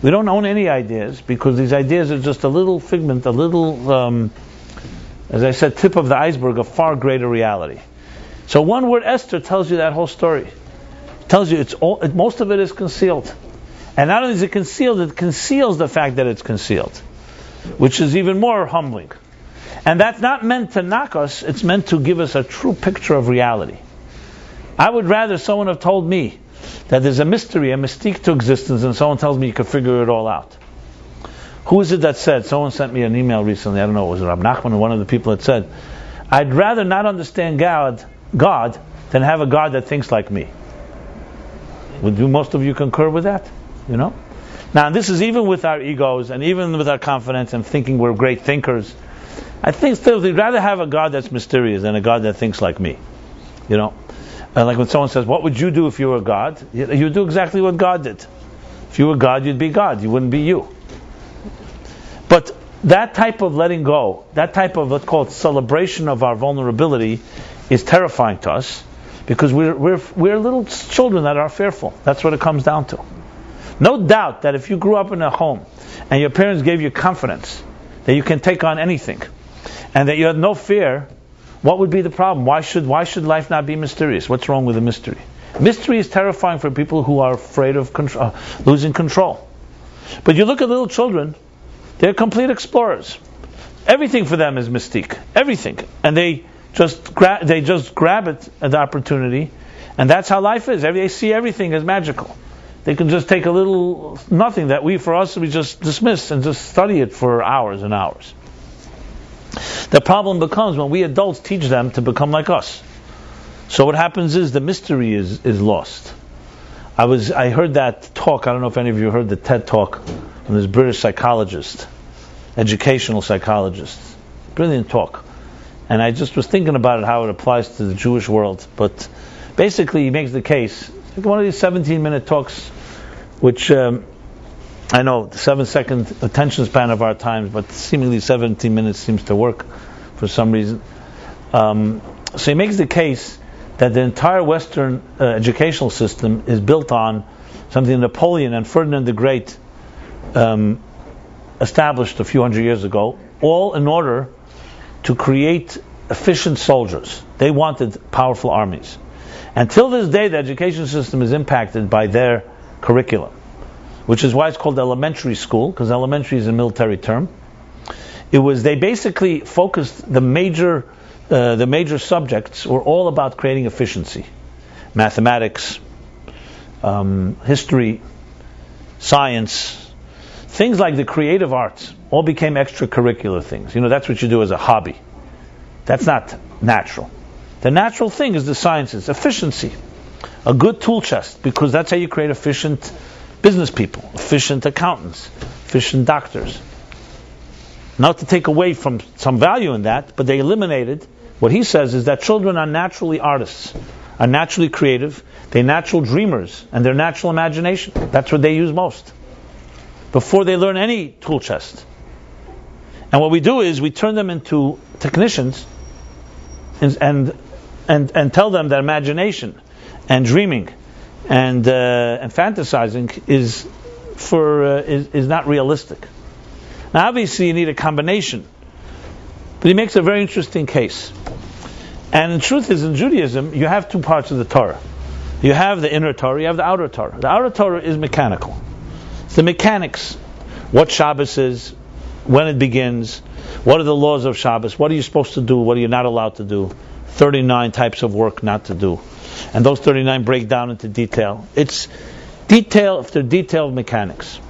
We don't own any ideas, because these ideas are just a little figment, a little, as I said, tip of the iceberg of far greater reality. So one word, Esther, tells you that whole story. It tells you most of it is concealed. And not only is it concealed, it conceals the fact that it's concealed, which is even more humbling. And that's not meant to knock us, it's meant to give us a true picture of reality. I would rather someone have told me that there's a mystery, a mystique to existence, and someone tells me you can figure it all out. Who is it that said, someone sent me an email recently, I don't know, was it Rab Nachman or one of the people that said, I'd rather not understand God than have a God that thinks like me. Would most of you concur with that? You know? Now this is even with our egos and even with our confidence and thinking we're great thinkers. I think still we'd rather have a God that's mysterious than a God that thinks like me. You know? Like when someone says, what would you do if you were God? You'd do exactly what God did. If you were God, you'd be God. You wouldn't be you. But that type of letting go, that type of what's called celebration of our vulnerability is terrifying to us because we're little children that are fearful. That's what it comes down to. No doubt that if you grew up in a home and your parents gave you confidence that you can take on anything and that you had no fear, what would be the problem? Why should life not be mysterious? What's wrong with the mystery? Mystery is terrifying for people who are afraid of losing control. But you look at little children, they're complete explorers. Everything for them is mystique. Everything. And they just grab it at the opportunity, and that's how life is. They see everything as magical. They can just take a little nothing that we just dismiss and just study it for hours and hours. The problem becomes when we adults teach them to become like us. So what happens is the mystery is lost. I heard that talk, I don't know if any of you heard the TED talk from this British psychologist, educational psychologist. Brilliant talk. And I just was thinking about it, how it applies to the Jewish world. But basically he makes the case, like one of these 17-minute talks, which I know, the 7-second attention span of our times, but seemingly 17 minutes seems to work for some reason. So he makes the case that the entire Western educational system is built on something Napoleon and Ferdinand the Great established a few hundred years ago, all in order to create efficient soldiers. They wanted powerful armies. Until this day, the education system is impacted by their curriculum, which is why it's called elementary school, because elementary is a military term. They basically focused the major subjects were all about creating efficiency. Mathematics, history, science, things like the creative arts all became extracurricular things. That's what you do as a hobby. That's not natural. The natural thing is the sciences, efficiency, a good tool chest, because that's how you create efficient business people, efficient accountants, efficient doctors. Not to take away from some value in that, but they eliminated. What he says is that children are naturally artists, are naturally creative, they're natural dreamers, and their natural imagination. That's what they use most, before they learn any tool chest. And what we do is we turn them into technicians and tell them that imagination and dreaming and fantasizing is not realistic. Now, obviously, you need a combination, but he makes a very interesting case. And the truth is, in Judaism, you have two parts of the Torah. You have the inner Torah, you have the outer Torah. The outer Torah is mechanical. It's the mechanics. What Shabbos is, when it begins, what are the laws of Shabbos, what are you supposed to do, what are you not allowed to do, 39 types of work not to do. And those 39 break down into detail. It's detail after detail of mechanics.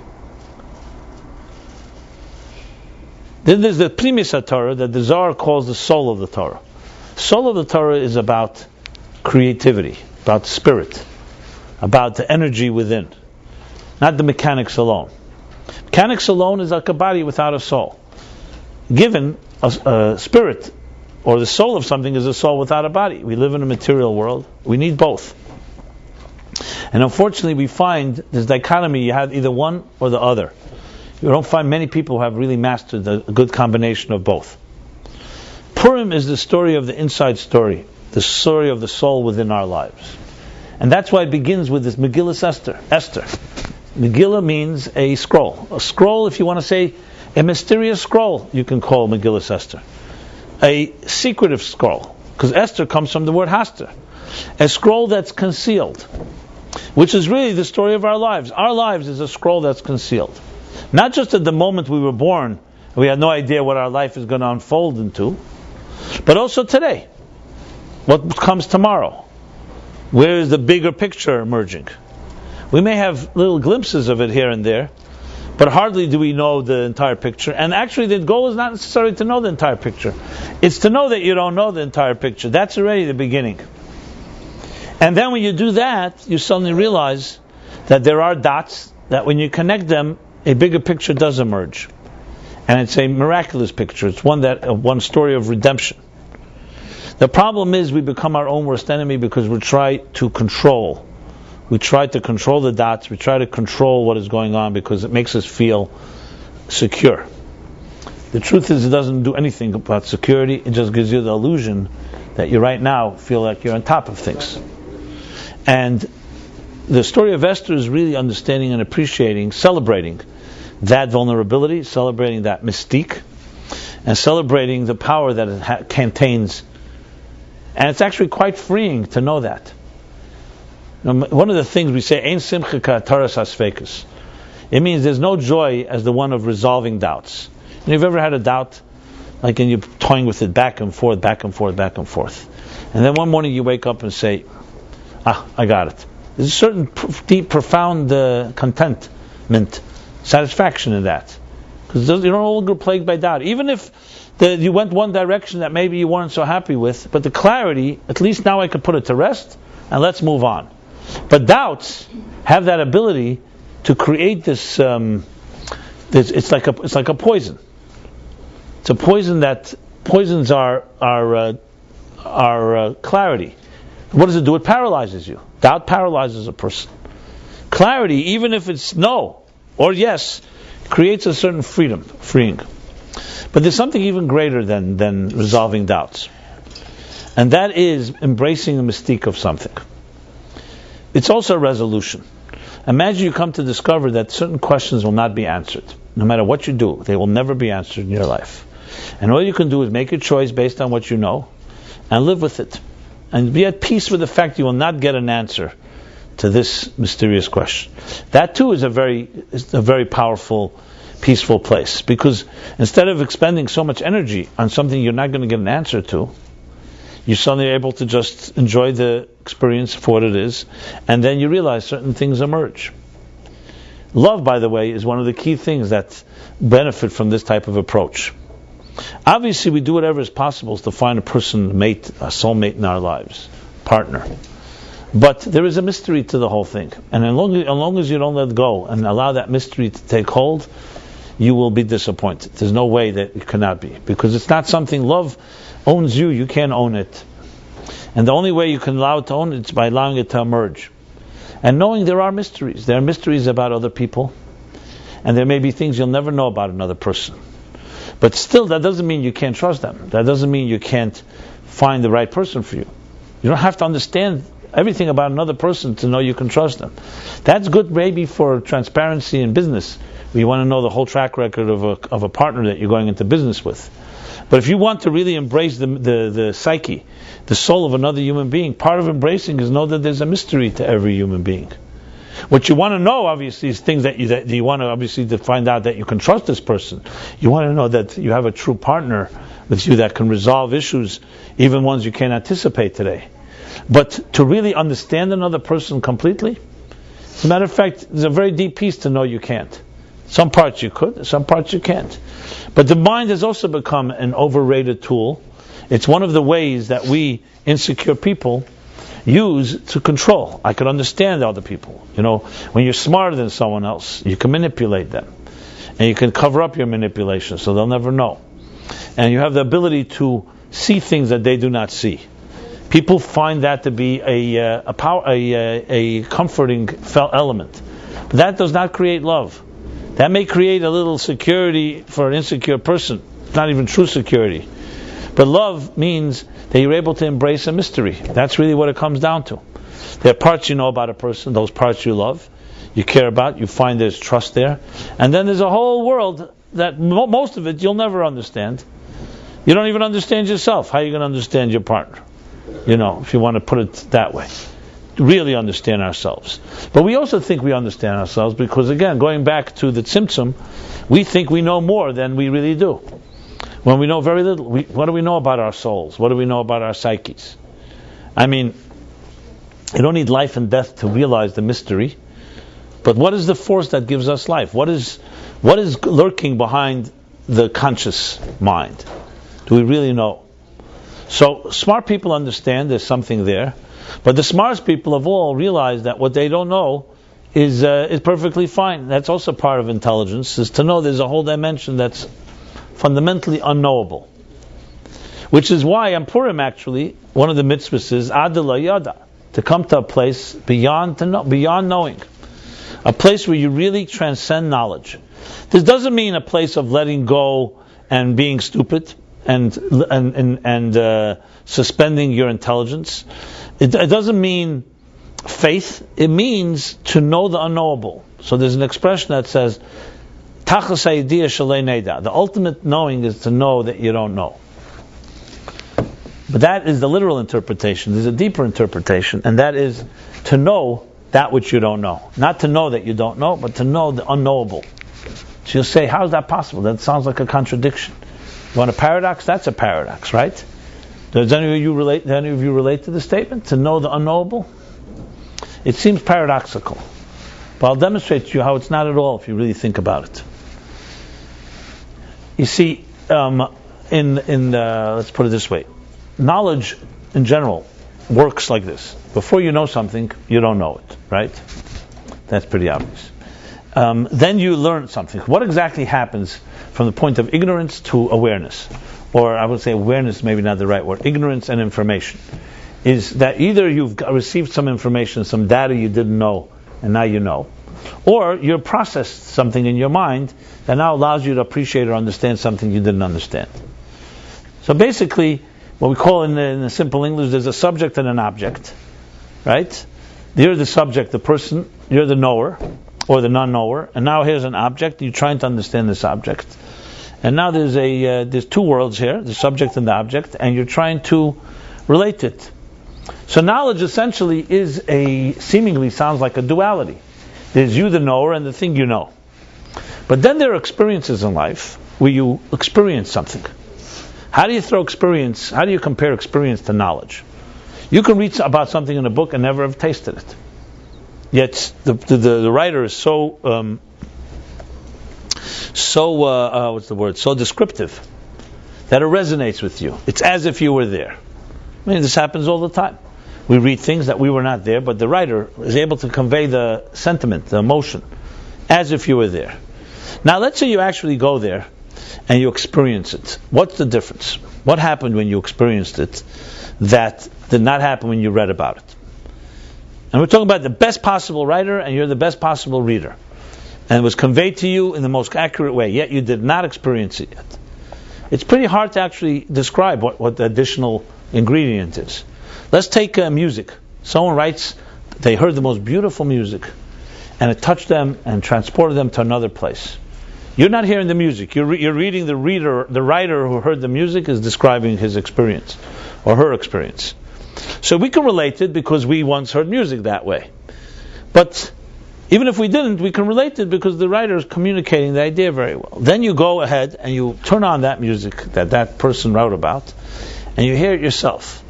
Then there's the Primis HaTorah that the Zohar calls the soul of the Torah. The soul of the Torah is about creativity, about spirit, about the energy within, not the mechanics alone. Mechanics alone is like a body without a soul. Given a spirit, or the soul of something is a soul without a body. We live in a material world. We need both. And unfortunately we find this dichotomy, you have either one or the other. You don't find many people who have really mastered a good combination of both. Purim is the story of the inside story, the story of the soul within our lives. And that's why it begins with this Megillah Esther. Megillah means a scroll. A scroll, if you want to say a mysterious scroll, you can call Megillah Esther. A secretive scroll, because Esther comes from the word Haster. A scroll that's concealed, which is really the story of our lives. Our lives is a scroll that's concealed. Not just at the moment we were born, we had no idea what our life is going to unfold into, but also today. What comes tomorrow? Where is the bigger picture emerging? We may have little glimpses of it here and there, but hardly do we know the entire picture. And actually the goal is not necessarily to know the entire picture. It's to know that you don't know the entire picture. That's already the beginning. And then when you do that, you suddenly realize that there are dots that when you connect them, a bigger picture does emerge. And it's a miraculous picture. It's one story of redemption. The problem is we become our own worst enemy because we try to control. We try to control the dots. We try to control what is going on because it makes us feel secure. The truth is it doesn't do anything about security. It just gives you the illusion that you right now feel like you're on top of things. And the story of Esther is really understanding and appreciating, celebrating that vulnerability, celebrating that mystique, and celebrating the power that it contains. And it's actually quite freeing to know that. One of the things we say, Ein simcha ka'ataras hasfekus. It means there's no joy as the one of resolving doubts. You've ever had a doubt, like, and you're toying with it back and forth, back and forth, back and forth. And then one morning you wake up and say, I got it. There's a certain deep, profound contentment, satisfaction in that. Because you're no longer plagued by doubt. Even if you went one direction that maybe you weren't so happy with, but the clarity, at least now I can put it to rest, and let's move on. But doubts have that ability to create this. It's like a poison. It's a poison that poisons our clarity. What does it do? It paralyzes you. Doubt paralyzes a person. Clarity, even if it's no or yes, creates a certain freeing. But there's something even greater than resolving doubts. And that is embracing the mystique of something. It's also a resolution. Imagine you come to discover that certain questions will not be answered. No matter what you do, they will never be answered in your life. And all you can do is make a choice based on what you know and live with it. and be at peace with the fact you will not get an answer to this mysterious question. That too is a very powerful, peaceful place, because instead of expending so much energy on something you're not going to get an answer to, you're suddenly able to just enjoy the experience for what it is, and then you realize certain things emerge. Love, by the way, is one of the key things that benefit from this type of approach. Obviously, we do whatever is possible to find a person, a mate, a soulmate in our lives, partner. But there is a mystery to the whole thing, and as long as you don't let go and allow that mystery to take hold, you will be disappointed. There's no way that it cannot be, because it's not something. Love owns you. You can't own it, and the only way you can allow it to own it is by allowing it to emerge, and knowing there are mysteries. There are mysteries about other people, and there may be things you'll never know about another person. But still, that doesn't mean you can't trust them. That doesn't mean you can't find the right person for you. You don't have to understand everything about another person to know you can trust them. That's good maybe for transparency in business. You want to know the whole track record of a partner that you're going into business with. But if you want to really embrace the psyche, the soul of another human being, part of embracing is know that there's a mystery to every human being. What you want to know, obviously, is things that you want to obviously to find out that you can trust this person. You want to know that you have a true partner with you that can resolve issues, even ones you can't anticipate today. But to really understand another person completely, as a matter of fact, there's a very deep piece to know you can't. Some parts you could, some parts you can't. But the mind has also become an overrated tool. It's one of the ways that we insecure people use to control. I could understand other people. When you're smarter than someone else, you can manipulate them. And you can cover up your manipulation so they'll never know. And you have the ability to see things that they do not see. People find that to be a comforting element. But that does not create love. That may create a little security for an insecure person. It's not even true security. But love means that you're able to embrace a mystery. That's really what it comes down to. There are parts you know about a person, those parts you love, you care about, you find there's trust there. And then there's a whole world that most of it you'll never understand. You don't even understand yourself. How are you going to understand your partner? If you want to put it that way. Really understand ourselves. But we also think we understand ourselves because, again, going back to the Tzimtzum, we think we know more than we really do. When we know very little, what do we know about our souls? What do we know about our psyches? I mean, you don't need life and death to realize the mystery. But what is the force that gives us life? What is lurking behind the conscious mind? Do we really know? So smart people understand there's something there, but the smartest people of all realize that what they don't know is perfectly fine. That's also part of intelligence, is to know there's a whole dimension that's fundamentally unknowable. Which is why on Purim, actually, one of the mitzvahs is Adela Yada, to come to a place beyond knowing, a place where you really transcend knowledge. This doesn't mean a place of letting go and being stupid and suspending your intelligence. It doesn't mean faith. It means to know the unknowable. So there's an expression that says, "Tachas ha'idiyah shalei neda." The ultimate knowing is to know that you don't know. But that is the literal interpretation. There's a deeper interpretation, and that is to know that which you don't know. Not to know that you don't know, but to know the unknowable. So you'll say, how is that possible? That sounds like a contradiction. You want a paradox? That's a paradox, right? Does any of you relate to the statement? To know the unknowable? It seems paradoxical. But I'll demonstrate to you how it's not at all if you really think about it. You see, let's put it this way. Knowledge, in general, works like this. Before you know something, you don't know it, right? That's pretty obvious. Then you learn something. What exactly happens from the point of ignorance to awareness? Or I would say awareness, maybe not the right word. Ignorance and information. Is that either you've received some information, some data you didn't know, and now you know. Or you've processed something in your mind that now allows you to appreciate or understand something you didn't understand. So basically, what we call in the simple English, there's a subject and an object. Right? You're the subject, the person, you're the knower, or the non-knower, and now here's an object, you're trying to understand this object. And now there's two worlds here, the subject and the object, and you're trying to relate it. So knowledge essentially seemingly sounds like a duality. There's you, the knower, and the thing you know. But then there are experiences in life where you experience something. How do you compare experience to knowledge? You can read about something in a book and never have tasted it. Yet the writer is so descriptive that it resonates with you. It's as if you were there. I mean, this happens all the time. We read things that we were not there, but the writer is able to convey the sentiment, the emotion, as if you were there. Now, let's say you actually go there and you experience it. What's the difference? What happened when you experienced it that did not happen when you read about it? And we're talking about the best possible writer, and you're the best possible reader. And it was conveyed to you in the most accurate way, yet you did not experience it yet. It's pretty hard to actually describe what the additional ingredient is. Let's take music. Someone writes, they heard the most beautiful music, and it touched them and transported them to another place. You're not hearing the music. You're reading the writer who heard the music is describing his experience, or her experience. So we can relate it because we once heard music that way. But even if we didn't, we can relate it because the writer is communicating the idea very well. Then you go ahead and you turn on that music that person wrote about, and you hear it yourself.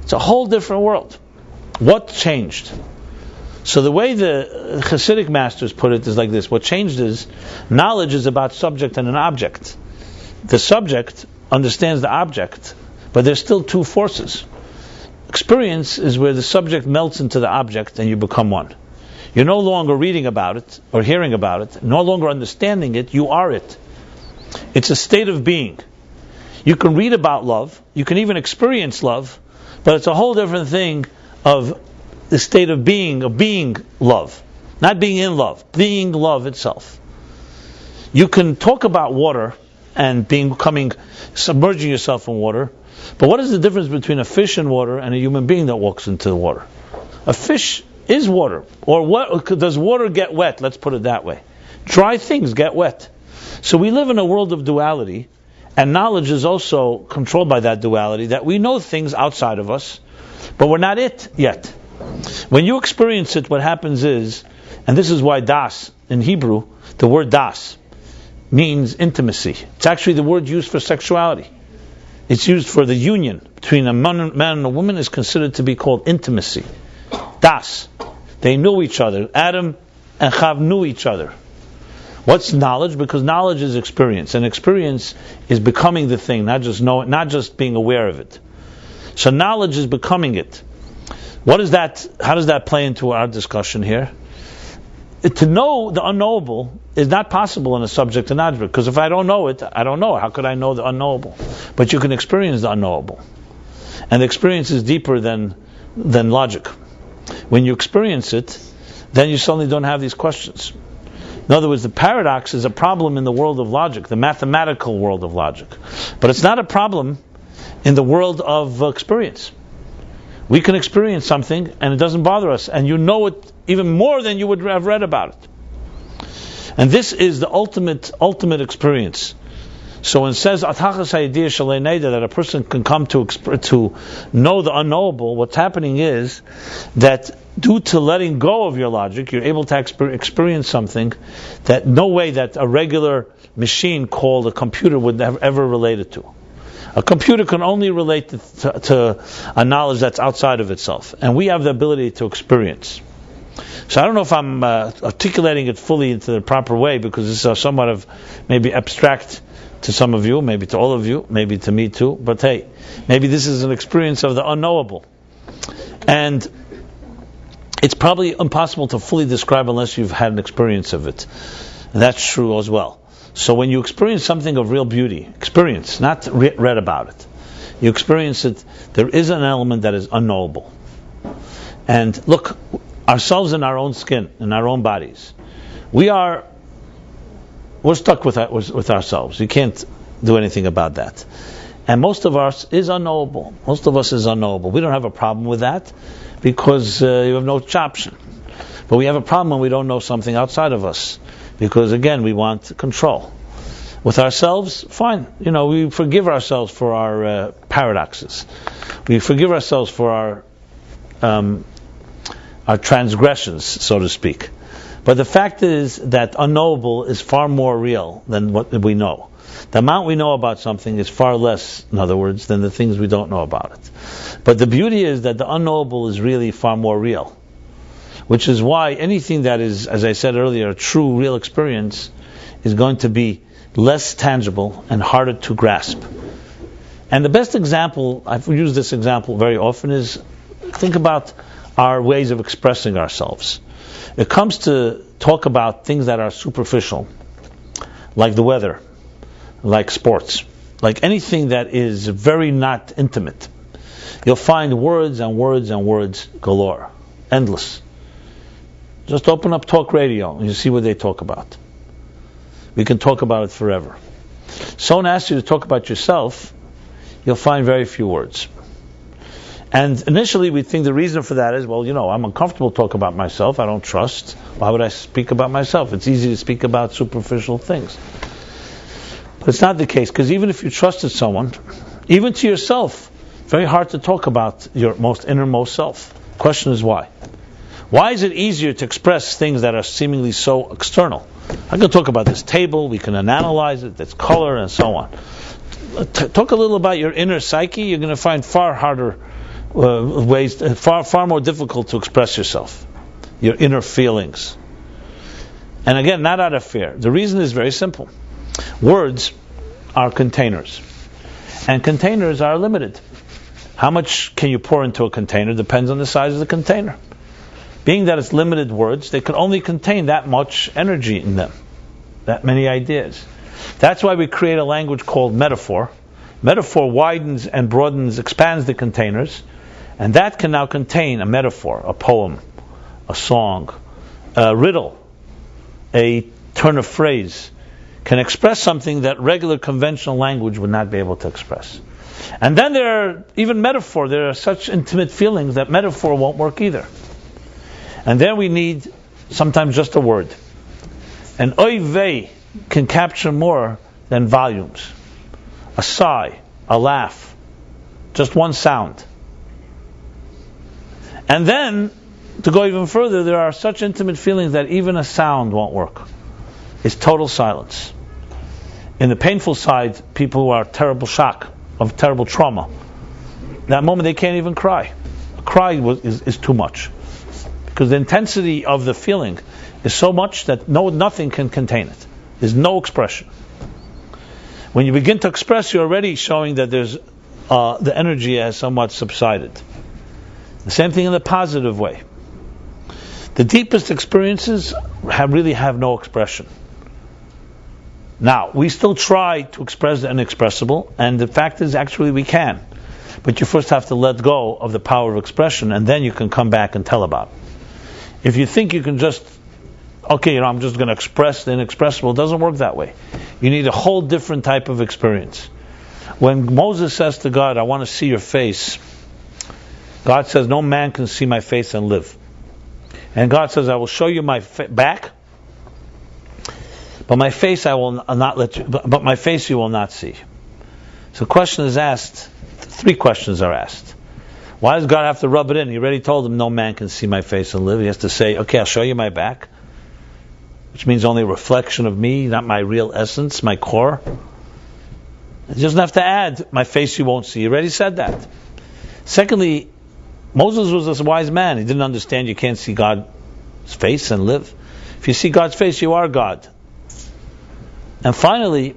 It's a whole different world. What changed? So the way the Hasidic masters put it is like this. What changed is, knowledge is about subject and an object. The subject understands the object, but there's still two forces. Experience is where the subject melts into the object and you become one. You're no longer reading about it or hearing about it, no longer understanding it, you are it. It's a state of being. You can read about love, you can even experience love, but it's a whole different thing of the state of being love. Not being in love, being love itself. You can talk about water and submerging yourself in water, but what is the difference between a fish in water and a human being that walks into the water? A fish is water. Or what, does water get wet? Let's put it that way. Dry things get wet. So we live in a world of duality, and knowledge is also controlled by that duality, that we know things outside of us, but we're not it yet. When you experience it, what happens is, and this is why das, in Hebrew, the word das, means intimacy. It's actually the word used for sexuality. It's used for the union between a man and a woman is considered to be called intimacy. Das. They knew each other. Adam and Chav knew each other. What's knowledge? Because knowledge is experience, and experience is becoming the thing, not just being aware of it. So knowledge is becoming it. What is that? How does that play into our discussion here? To know the unknowable is not possible in a subject and object, because if I don't know it, I don't know. How could I know the unknowable? But you can experience the unknowable, and the experience is deeper than logic. When you experience it, then you suddenly don't have these questions. In other words, the paradox is a problem in the world of logic, the mathematical world of logic, but it's not a problem in the world of experience. We can experience something and it doesn't bother us, and you know it even more than you would have read about it. And this is the ultimate experience. So when it says that a person can come to know the unknowable, what's happening is that due to letting go of your logic, you're able to experience something that no way that a regular machine called a computer would have ever related to. A computer can only relate to a knowledge that's outside of itself, and we have the ability to experience. So I don't know if I'm articulating it fully into the proper way, because this is somewhat of maybe abstract to some of you, maybe to all of you, maybe to me too, but hey, maybe this is an experience of the unknowable. And it's probably impossible to fully describe unless you've had an experience of it. And that's true as well. So when you experience something of real beauty, experience, not read about it, you experience it, there is an element that is unknowable. And look, ourselves in our own skin, in our own bodies, we're stuck with ourselves. You can't do anything about that. And most of us is unknowable. Most of us is unknowable. We don't have a problem with that because you have no option. But we have a problem when we don't know something outside of us, because again, we want control. With ourselves, fine. We forgive ourselves for our paradoxes. We forgive ourselves for our transgressions, so to speak. But the fact is that unknowable is far more real than what we know. The amount we know about something is far less, in other words, than the things we don't know about it. But the beauty is that the unknowable is really far more real, which is why anything that is, as I said earlier, a true, real experience is going to be less tangible and harder to grasp. And the best example, I've used this example very often, is think about our ways of expressing ourselves. It comes to talk about things that are superficial, like the weather, like sports, like anything that is very not intimate. You'll find words and words and words galore, endless. Just open up talk radio and you see what they talk about. We can talk about it forever. Someone asks you to talk about yourself, you'll find very few words. And initially we think the reason for that is, well, I'm uncomfortable to talk about myself, I don't trust. Why would I speak about myself? It's easy to speak about superficial things. But it's not the case, because even if you trusted someone, even to yourself, very hard to talk about your most innermost self. Question is why? Why is it easier to express things that are seemingly so external? I can talk about this table, we can analyze it, its color, and so on. Talk a little about your inner psyche, you're going to find far harder ways, far more difficult to express yourself, your inner feelings. And again, not out of fear. The reason is very simple. Words are containers, and containers are limited. How much can you pour into a container depends on the size of the container. Being that it's limited words, they can only contain that much energy in them, that many ideas. That's why we create a language called metaphor. Metaphor widens and broadens, expands the containers, and that can now contain a metaphor, a poem, a song, a riddle, a turn of phrase, can express something that regular conventional language would not be able to express. And then there are such intimate feelings that metaphor won't work either. And then we need sometimes just a word. An oy vey can capture more than volumes. A sigh, a laugh, just one sound. And then, to go even further, there are such intimate feelings that even a sound won't work. It's total silence. In the painful side, people who are terrible shock, of terrible trauma, that moment they can't even cry. A cry is too much. Because the intensity of the feeling is so much that nothing can contain it. There's no expression. When you begin to express, you're already showing that there's the energy has somewhat subsided. The same thing in the positive way. The deepest experiences really have no expression. Now, we still try to express the inexpressible, and the fact is actually we can. But you first have to let go of the power of expression, and then you can come back and tell about it. If you think you can just, I'm just going to express the inexpressible, it doesn't work that way. You need a whole different type of experience. When Moses says to God, I want to see your face, God says, no man can see my face and live. And God says, I will show you my back, but my face I will not let you, but my face you will not see. So question is asked, 3 questions are asked. Why does God have to rub it in? He already told him no man can see my face and live. He has to say, okay, I'll show you my back, which means only a reflection of me, not my real essence, my core. He doesn't have to add, my face you won't see. He already said that. Secondly, Moses was a wise man. He didn't understand you can't see God's face and live. If you see God's face, you are God. And finally,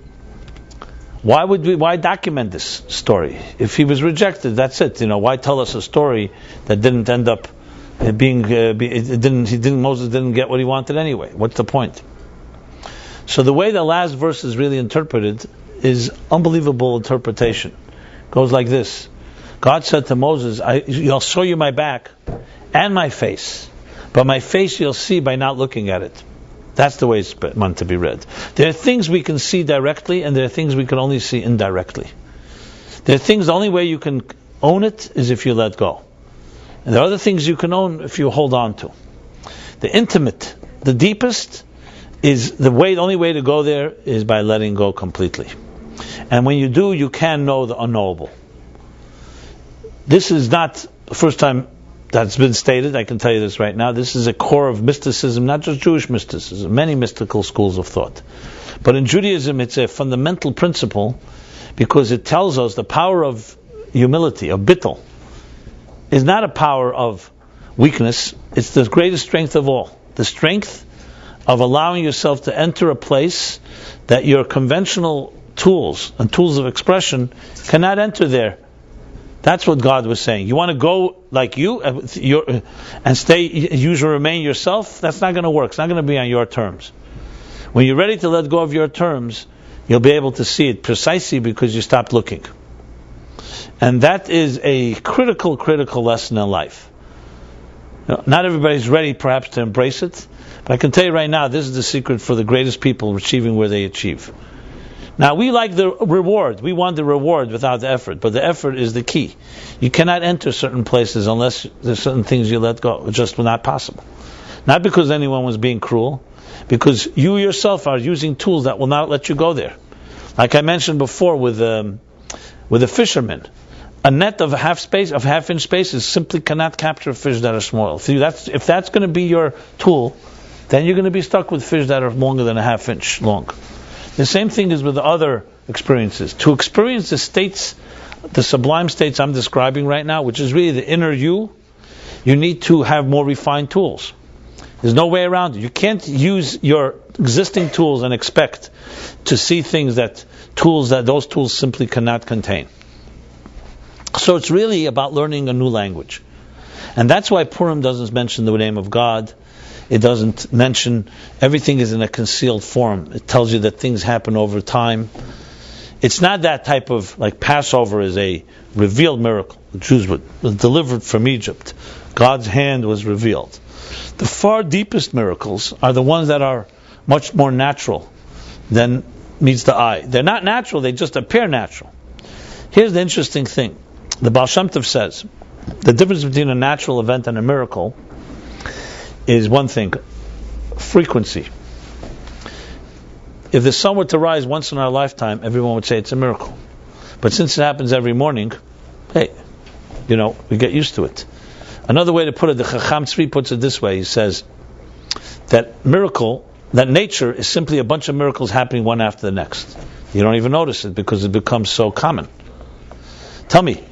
why document this story? If he was rejected, that's it. Why tell us a story that didn't end up being? Moses didn't get what he wanted anyway. What's the point? So the way the last verse is really interpreted is unbelievable interpretation. It goes like this: God said to Moses, "I'll show you my back and my face, but my face you'll see by not looking at it." That's the way it's meant to be read. There are things we can see directly, and there are things we can only see indirectly. There are things, the only way you can own it is if you let go. And there are other things you can own if you hold on to. The intimate, the deepest, is the only way to go there is by letting go completely. And when you do, you can know the unknowable. This is not the first time that's been stated. I can tell you this right now. This is a core of mysticism, not just Jewish mysticism, many mystical schools of thought. But in Judaism, it's a fundamental principle because it tells us the power of humility, of bittul, is not a power of weakness. It's the greatest strength of all. The strength of allowing yourself to enter a place that your conventional tools and tools of expression cannot enter there. That's what God was saying. You want to go like you and stay, use or remain yourself? That's not going to work. It's not going to be on your terms. When you're ready to let go of your terms, you'll be able to see it precisely because you stopped looking. And that is a critical lesson in life. Not everybody's ready perhaps to embrace it, but I can tell you right now, this is the secret for the greatest people achieving where they achieve. Now, we like the reward. We want the reward without the effort, but the effort is the key. You cannot enter certain places unless there's certain things you let go. It's just not possible. Not because anyone was being cruel, because you yourself are using tools that will not let you go there. Like I mentioned before with a fisherman, a net of half-inch spaces simply cannot capture fish that are small. If that's going to be your tool, then you're going to be stuck with fish that are longer than a half-inch long. The same thing is with the other experiences. To experience the states, the sublime states I'm describing right now, which is really the inner you need to have more refined tools. There's no way around it. You can't use your existing tools and expect to see things that those tools simply cannot contain. So it's really about learning a new language. And that's why Purim doesn't mention the name of God. It doesn't mention, everything is in a concealed form. It tells you that things happen over time. It's not that type of, like Passover is a revealed miracle. The Jews were delivered from Egypt. God's hand was revealed. The far deepest miracles are the ones that are much more natural than meets the eye. They're not natural, they just appear natural. Here's the interesting thing. The Baal Shem Tov says, the difference between a natural event and a miracle is one thing, frequency. If the sun were to rise once in our lifetime, everyone would say it's a miracle. But since it happens every morning, hey, we get used to it. Another way to put it, the Chacham Tzvi puts it this way. He says that nature is simply a bunch of miracles happening one after the next. You don't even notice it because it becomes so common. Tell me,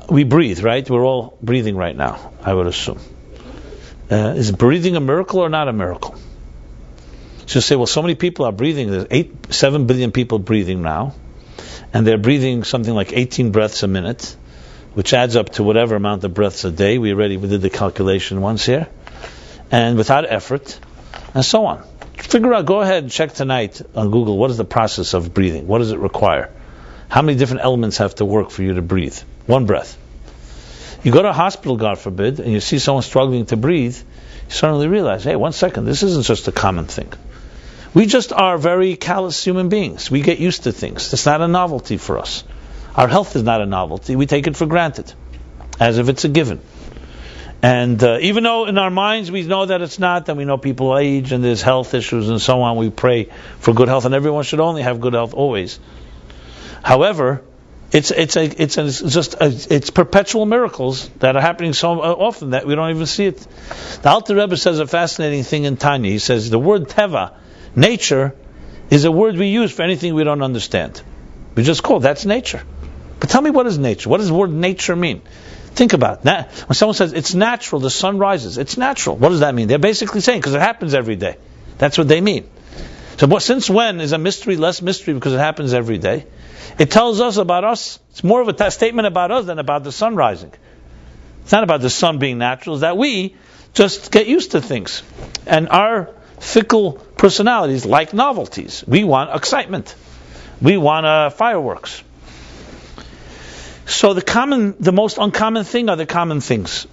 we breathe, right? We're all breathing right now, I would assume. Is breathing a miracle or not a miracle? So say, well, so many people are breathing. There's 7 billion people breathing now, and they're breathing something like 18 breaths a minute, which adds up to whatever amount of breaths a day. We did the calculation once here, and without effort, and so on. Figure out. Go ahead and check tonight on Google. What is the process of breathing? What does it require? How many different elements have to work for you to breathe? One breath. You go to a hospital, God forbid, and you see someone struggling to breathe, you suddenly realize, hey, 1 second, this isn't just a common thing. We just are very callous human beings. We get used to things. It's not a novelty for us. Our health is not a novelty. We take it for granted, as if it's a given. And even though in our minds we know that it's not, and we know people age and there's health issues and so on, we pray for good health, and everyone should only have good health always. However, it's perpetual miracles that are happening so often that we don't even see it. The Alter Rebbe says a fascinating thing in Tanya. He says the word teva, nature, is a word we use for anything we don't understand. We just call that's nature. But tell me, what is nature? What does the word nature mean? Think about it. When someone says it's natural, the sun rises, it's natural. What does that mean? They're basically saying because it happens every day. That's what they mean. So since when is a mystery less mystery because it happens every day? It tells us about us. It's more of a statement about us than about the sun rising. It's not about the sun being natural. It's that we just get used to things. And our fickle personalities like novelties. We want excitement. We want fireworks. So the most uncommon thing are the common things.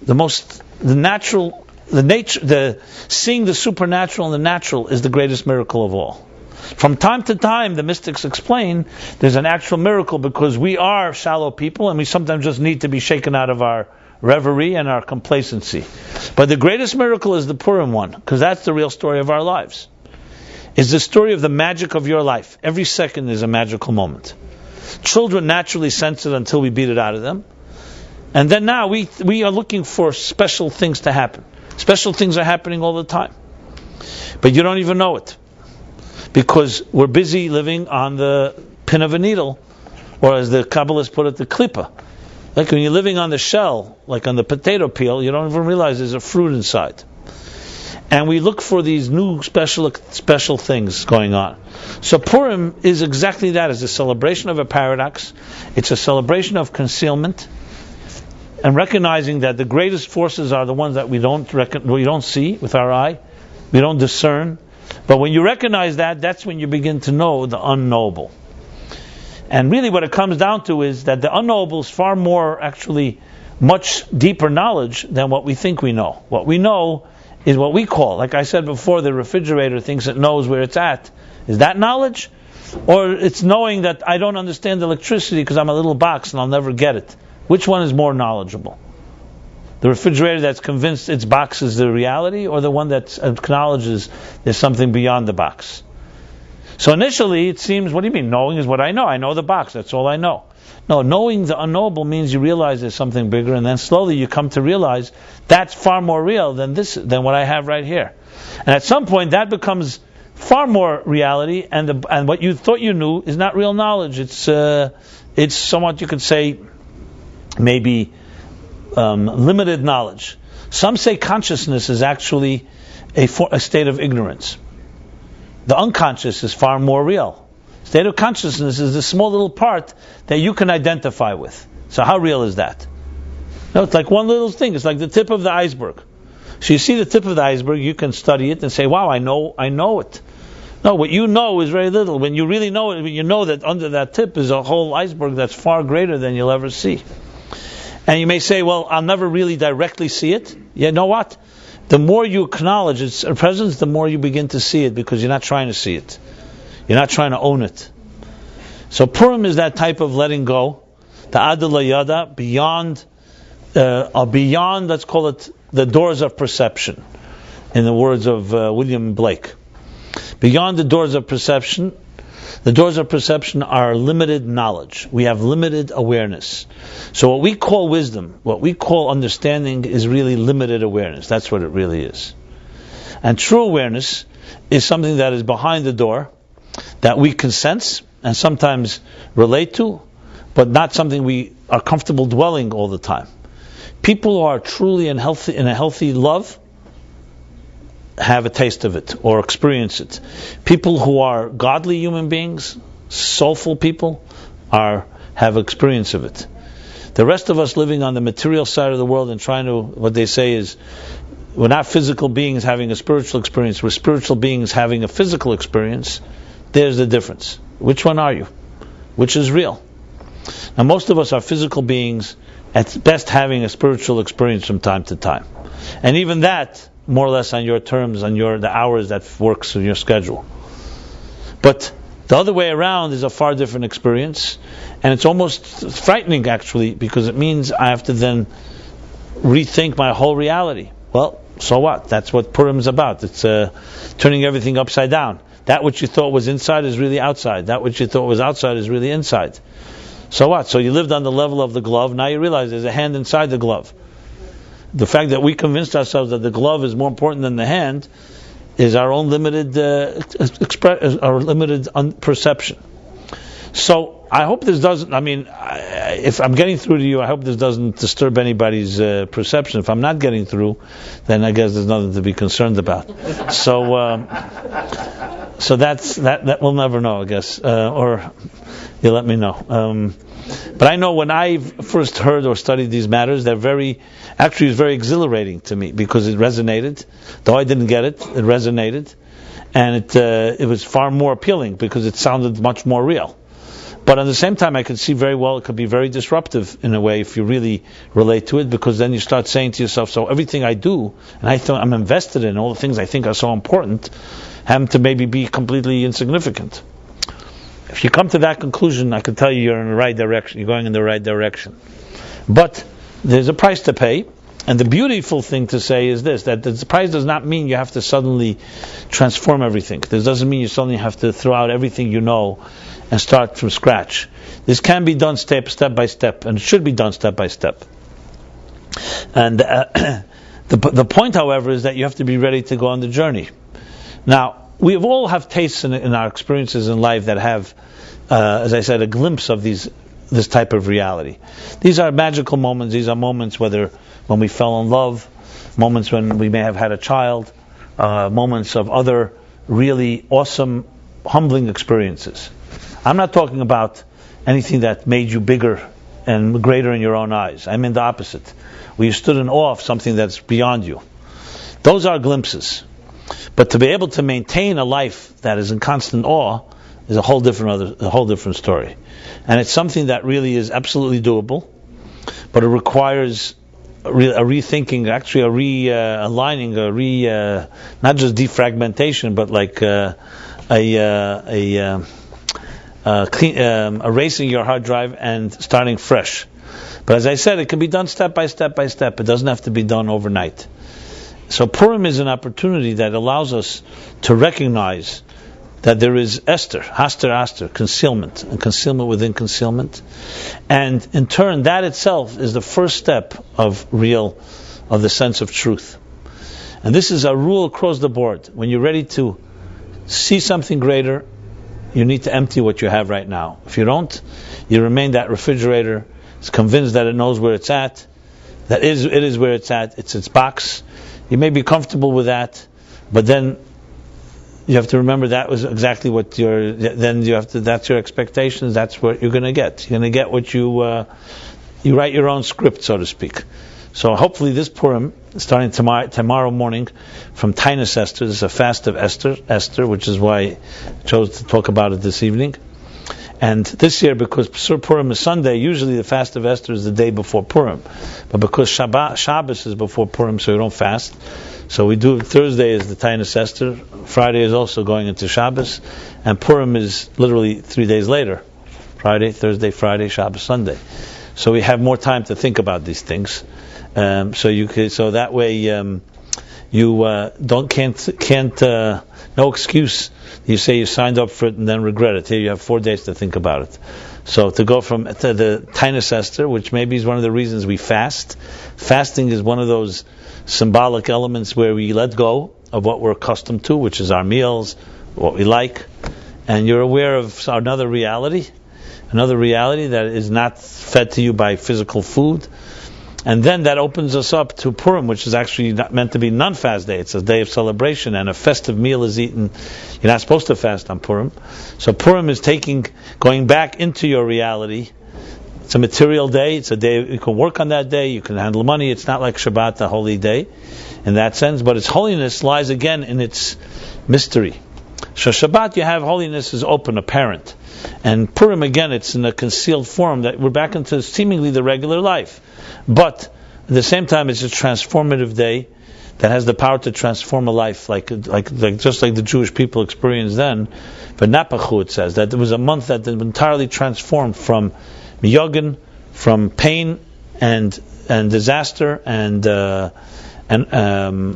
Seeing the supernatural and the natural is the greatest miracle of all. From time to time, the mystics explain there's an actual miracle because we are shallow people and we sometimes just need to be shaken out of our reverie and our complacency. But the greatest miracle is the Purim one, because that's the real story of our lives. It's the story of the magic of your life. Every second is a magical moment. Children naturally sense it until we beat it out of them. And then now we are looking for special things to happen. Special things are happening all the time. But you don't even know it. Because we're busy living on the pin of a needle, or as the Kabbalists put it, the klippa. Like when you're living on the shell, like on the potato peel, you don't even realize there's a fruit inside. And we look for these new special things going on. So Purim is exactly that. It's a celebration of a paradox. It's a celebration of concealment, and recognizing that the greatest forces are the ones that we don't see with our eye, we don't discern. But when you recognize that, that's when you begin to know the unknowable. And really what it comes down to is that the unknowable is far more, actually, much deeper knowledge than what we think we know. What we know is what we call, like I said before, the refrigerator thinks it knows where it's at. Is that knowledge? Or it's knowing that I don't understand electricity because I'm a little box and I'll never get it. Which one is more knowledgeable? The refrigerator that's convinced its box is the reality, or the one that acknowledges there's something beyond the box? So initially it seems, what do you mean? Knowing is what I know. I know the box. That's all I know. No, knowing the unknowable means you realize there's something bigger, and then slowly you come to realize that's far more real than what I have right here. And at some point that becomes far more reality, and what you thought you knew is not real knowledge. It's somewhat, you could say, maybe limited knowledge. Some say consciousness is actually a state of ignorance. The unconscious is far more real. State of consciousness is the small little part that you can identify with. So how real is that? No, it's like one little thing. It's like the tip of the iceberg. So you see the tip of the iceberg, you can study it and say, wow, I know it. No, what you know is very little. When you really know it, when you know that under that tip is a whole iceberg that's far greater than you'll ever see. And you may say, well, I'll never really directly see it. You know what? The more you acknowledge its presence, the more you begin to see it, because you're not trying to see it. You're not trying to own it. So Purim is that type of letting go, the Adala Yada, beyond, let's call it, the doors of perception, in the words of William Blake. Beyond the doors of perception are limited knowledge. We have limited awareness. So what we call wisdom, what we call understanding, is really limited awareness. That's what it really is. And true awareness is something that is behind the door, that we can sense and sometimes relate to, but not something we are comfortable dwelling all the time. People who are truly in a healthy love have a taste of it or experience it. People who are godly human beings, soulful people, have experience of it. The rest of us living on the material side of the world and trying to, what they say is, we're not physical beings having a spiritual experience, we're spiritual beings having a physical experience. There's the difference. Which one are you? Which is real? Now most of us are physical beings, at best having a spiritual experience from time to time. And even that, more or less on your terms, on the hours that works in your schedule. But the other way around is a far different experience, and it's almost frightening actually, because it means I have to then rethink my whole reality. Well, so what? That's what Purim is about. It's turning everything upside down. That which you thought was inside is really outside. That which you thought was outside is really inside. So what? So you lived on the level of the glove, now you realize there's a hand inside the glove. The fact that we convinced ourselves that the glove is more important than the hand is our own limited perception. So I hope this doesn't, if I'm getting through to you, I hope this doesn't disturb anybody's perception. If I'm not getting through, then I guess there's nothing to be concerned about. So that we'll never know, I guess, or you'll let me know. But I know when I first heard or studied these matters, it's very exhilarating to me, because it resonated. Though I didn't get it, it resonated, and it was far more appealing because it sounded much more real. But at the same time, I could see very well it could be very disruptive in a way if you really relate to it, because then you start saying to yourself, so everything I do, and I thought I'm invested in, all the things I think are so important, happen to maybe be completely insignificant. If you come to that conclusion, I can tell you you're in the right direction, you're going in the right direction. But there's a price to pay, and the beautiful thing to say is this, that the price does not mean you have to suddenly transform everything. This doesn't mean you suddenly have to throw out everything you know and start from scratch. This can be done step by step, and it should be done step by step. And the point, however, is that you have to be ready to go on the journey. Now, we all have tastes in our experiences in life that have, as I said, a glimpse of this type of reality. These are magical moments. These are moments when we fell in love, moments when we may have had a child, moments of other really awesome, humbling experiences. I'm not talking about anything that made you bigger and greater in your own eyes. I mean the opposite. Where you stood in awe of something that's beyond you. Those are glimpses. But to be able to maintain a life that is in constant awe is a whole different story. And it's something that really is absolutely doable, but it requires a rethinking, actually a realigning, not just defragmentation, but like erasing your hard drive and starting fresh. But as I said, it can be done step by step by step. It doesn't have to be done overnight. So Purim is an opportunity that allows us to recognize that there is Esther, concealment, and concealment within concealment. And in turn, that itself is the first step of the sense of truth. And this is a rule across the board. When you're ready to see something greater, you need to empty what you have right now. If you don't, you remain that refrigerator. It's convinced that it knows where it's at. It is where it's at. It's its box. You may be comfortable with that, but then you have to remember that was exactly what that's your expectations. That's what you're going to get. You're going to get what you write your own script, so to speak. So hopefully this Purim, starting tomorrow morning from Tainus Esther, this is a fast of Esther, which is why I chose to talk about it this evening. And this year, because Purim is Sunday, usually the fast of Esther is the day before Purim. But because Shabbos is before Purim, so we don't fast. So we do Thursday is the Tainus Esther, Friday is also going into Shabbos, and Purim is literally 3 days later. Friday, Thursday, Friday, Shabbos, Sunday. So we have more time to think about these things. So that way you can't no excuse. You say you signed up for it and then regret it. Here you have 4 days to think about it. So to go to the Tainus Esther, which maybe is one of the reasons we fast. Fasting is one of those symbolic elements where we let go of what we're accustomed to, which is our meals, what we like, and you're aware of another reality that is not fed to you by physical food. And then that opens us up to Purim, which is actually not meant to be non-fast day. It's a day of celebration, and a festive meal is eaten. You're not supposed to fast on Purim. So Purim is going back into your reality. It's a material day. It's a day you can work on that day. You can handle money. It's not like Shabbat, the holy day, in that sense. But its holiness lies again in its mystery. So Shabbat, you have holiness is open, apparent. And Purim, again, it's in a concealed form that we're back into seemingly the regular life. But at the same time, it's a transformative day that has the power to transform a life, like just like the Jewish people experienced then. But Napachu, it says that there was a month that entirely transformed from miyogan, from pain and disaster and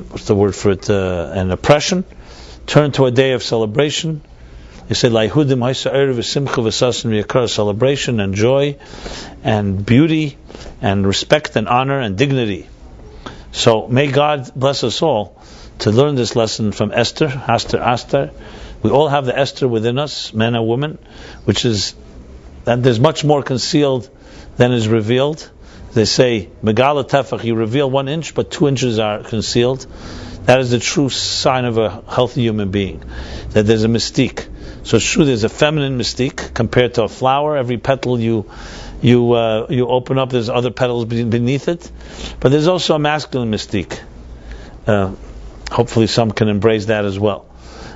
what's the word for it? And oppression, turned to a day of celebration. They say celebration and joy and beauty and respect and honor and dignity. So may God bless us all to learn this lesson from Esther. We all have the Esther within us, men and women, which is that there's much more concealed than is revealed. They say, Megala Tefach, you reveal 1 inch, but 2 inches are concealed. That is the true sign of a healthy human being, that there's a mystique. So it's true, there's a feminine mystique compared to a flower. Every petal you open up, there's other petals beneath it. But there's also a masculine mystique. Hopefully some can embrace that as well.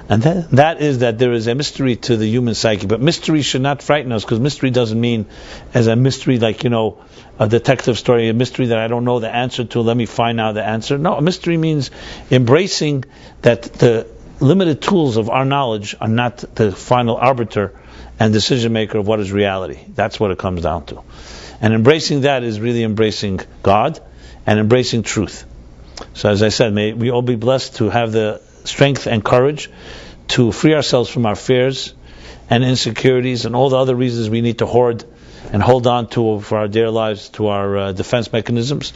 And that is that there is a mystery to the human psyche. But mystery should not frighten us, because mystery doesn't mean as a mystery like, a detective story, a mystery that I don't know the answer to, let me find out the answer. No, a mystery means embracing that the limited tools of our knowledge are not the final arbiter and decision maker of what is reality. That's what it comes down to. And embracing that is really embracing God and embracing truth. So as I said, may we all be blessed to have the strength and courage to free ourselves from our fears and insecurities and all the other reasons we need to hoard and hold on to for our dear lives, to our defense mechanisms.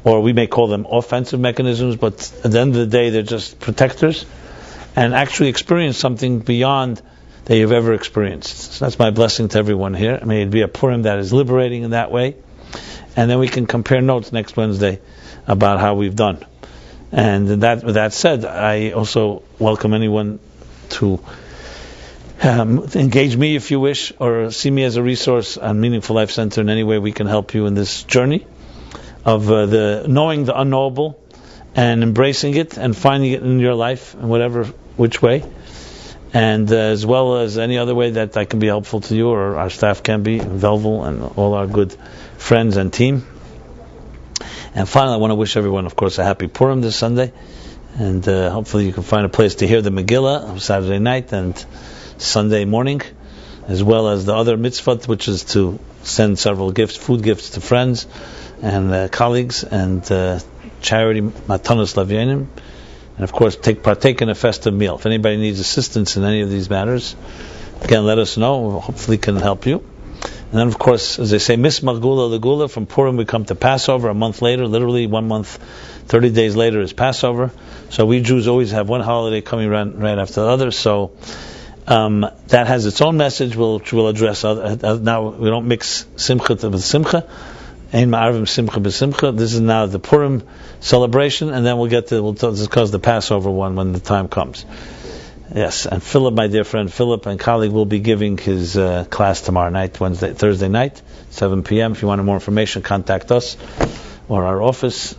or we may call them offensive mechanisms, but at the end of the day, they're just protectors, and actually experience something beyond that you've ever experienced. So that's my blessing to everyone here. May it be a Purim that is liberating in that way. And then we can compare notes next Wednesday about how we've done. And with that said, I also welcome anyone to engage me if you wish, or see me as a resource on Meaningful Life Center in any way we can help you in this journey of the knowing the unknowable and embracing it and finding it in your life in whatever which way, and as well as any other way that I can be helpful to you, or our staff can be, Velvel and all our good friends and team. And finally, I want to wish everyone, of course, a happy Purim this Sunday, and hopefully you can find a place to hear the Megillah on Saturday night and Sunday morning, as well as the other mitzvot, which is to send several gifts, food gifts to friends and colleagues, and charity matanos lavyanim, and of course partake in a festive meal. If anybody needs assistance in any of these matters, again, let us know. We hopefully can help you. And then, of course, as they say, Mismach Gula Legula, from Purim we come to Passover. A month later, literally 1 month, 30 days later is Passover. So we Jews always have one holiday coming right after the other. So that has its own message, which we'll address. Now we don't mix Simcha with Simcha. Ein Ma'arvim Simcha b'Simcha. This is now the Purim celebration, and then we'll discuss the Passover one when the time comes. Yes, and Philip, my dear friend Philip and colleague, will be giving his class tomorrow night, Thursday night, 7 p.m. If you want more information, contact us or our office,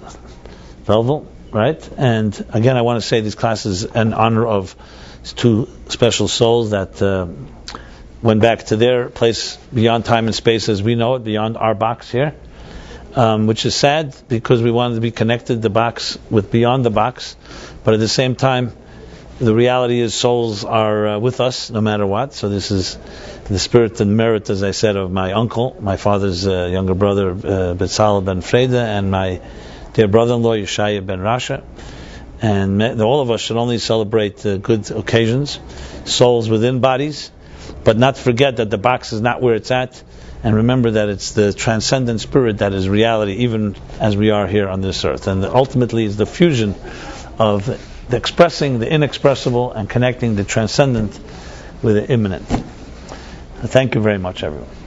Velvel, right? And again, I want to say these classes in honor of two special souls that went back to their place beyond time and space as we know it, beyond our box here, which is sad because we wanted to be connected, the box, with beyond the box, but at the same time, the reality is souls are with us no matter what. So this is the spirit and merit, as I said, of my uncle, my father's younger brother, Betzalel ben Freda, and my dear brother-in-law, Yeshaya ben Rasha. And all of us should only celebrate good occasions, souls within bodies, but not forget that the box is not where it's at, and remember that it's the transcendent spirit that is reality, even as we are here on this earth. And ultimately is the fusion of the expressing the inexpressible and connecting the transcendent with the immanent. Thank you very much, everyone.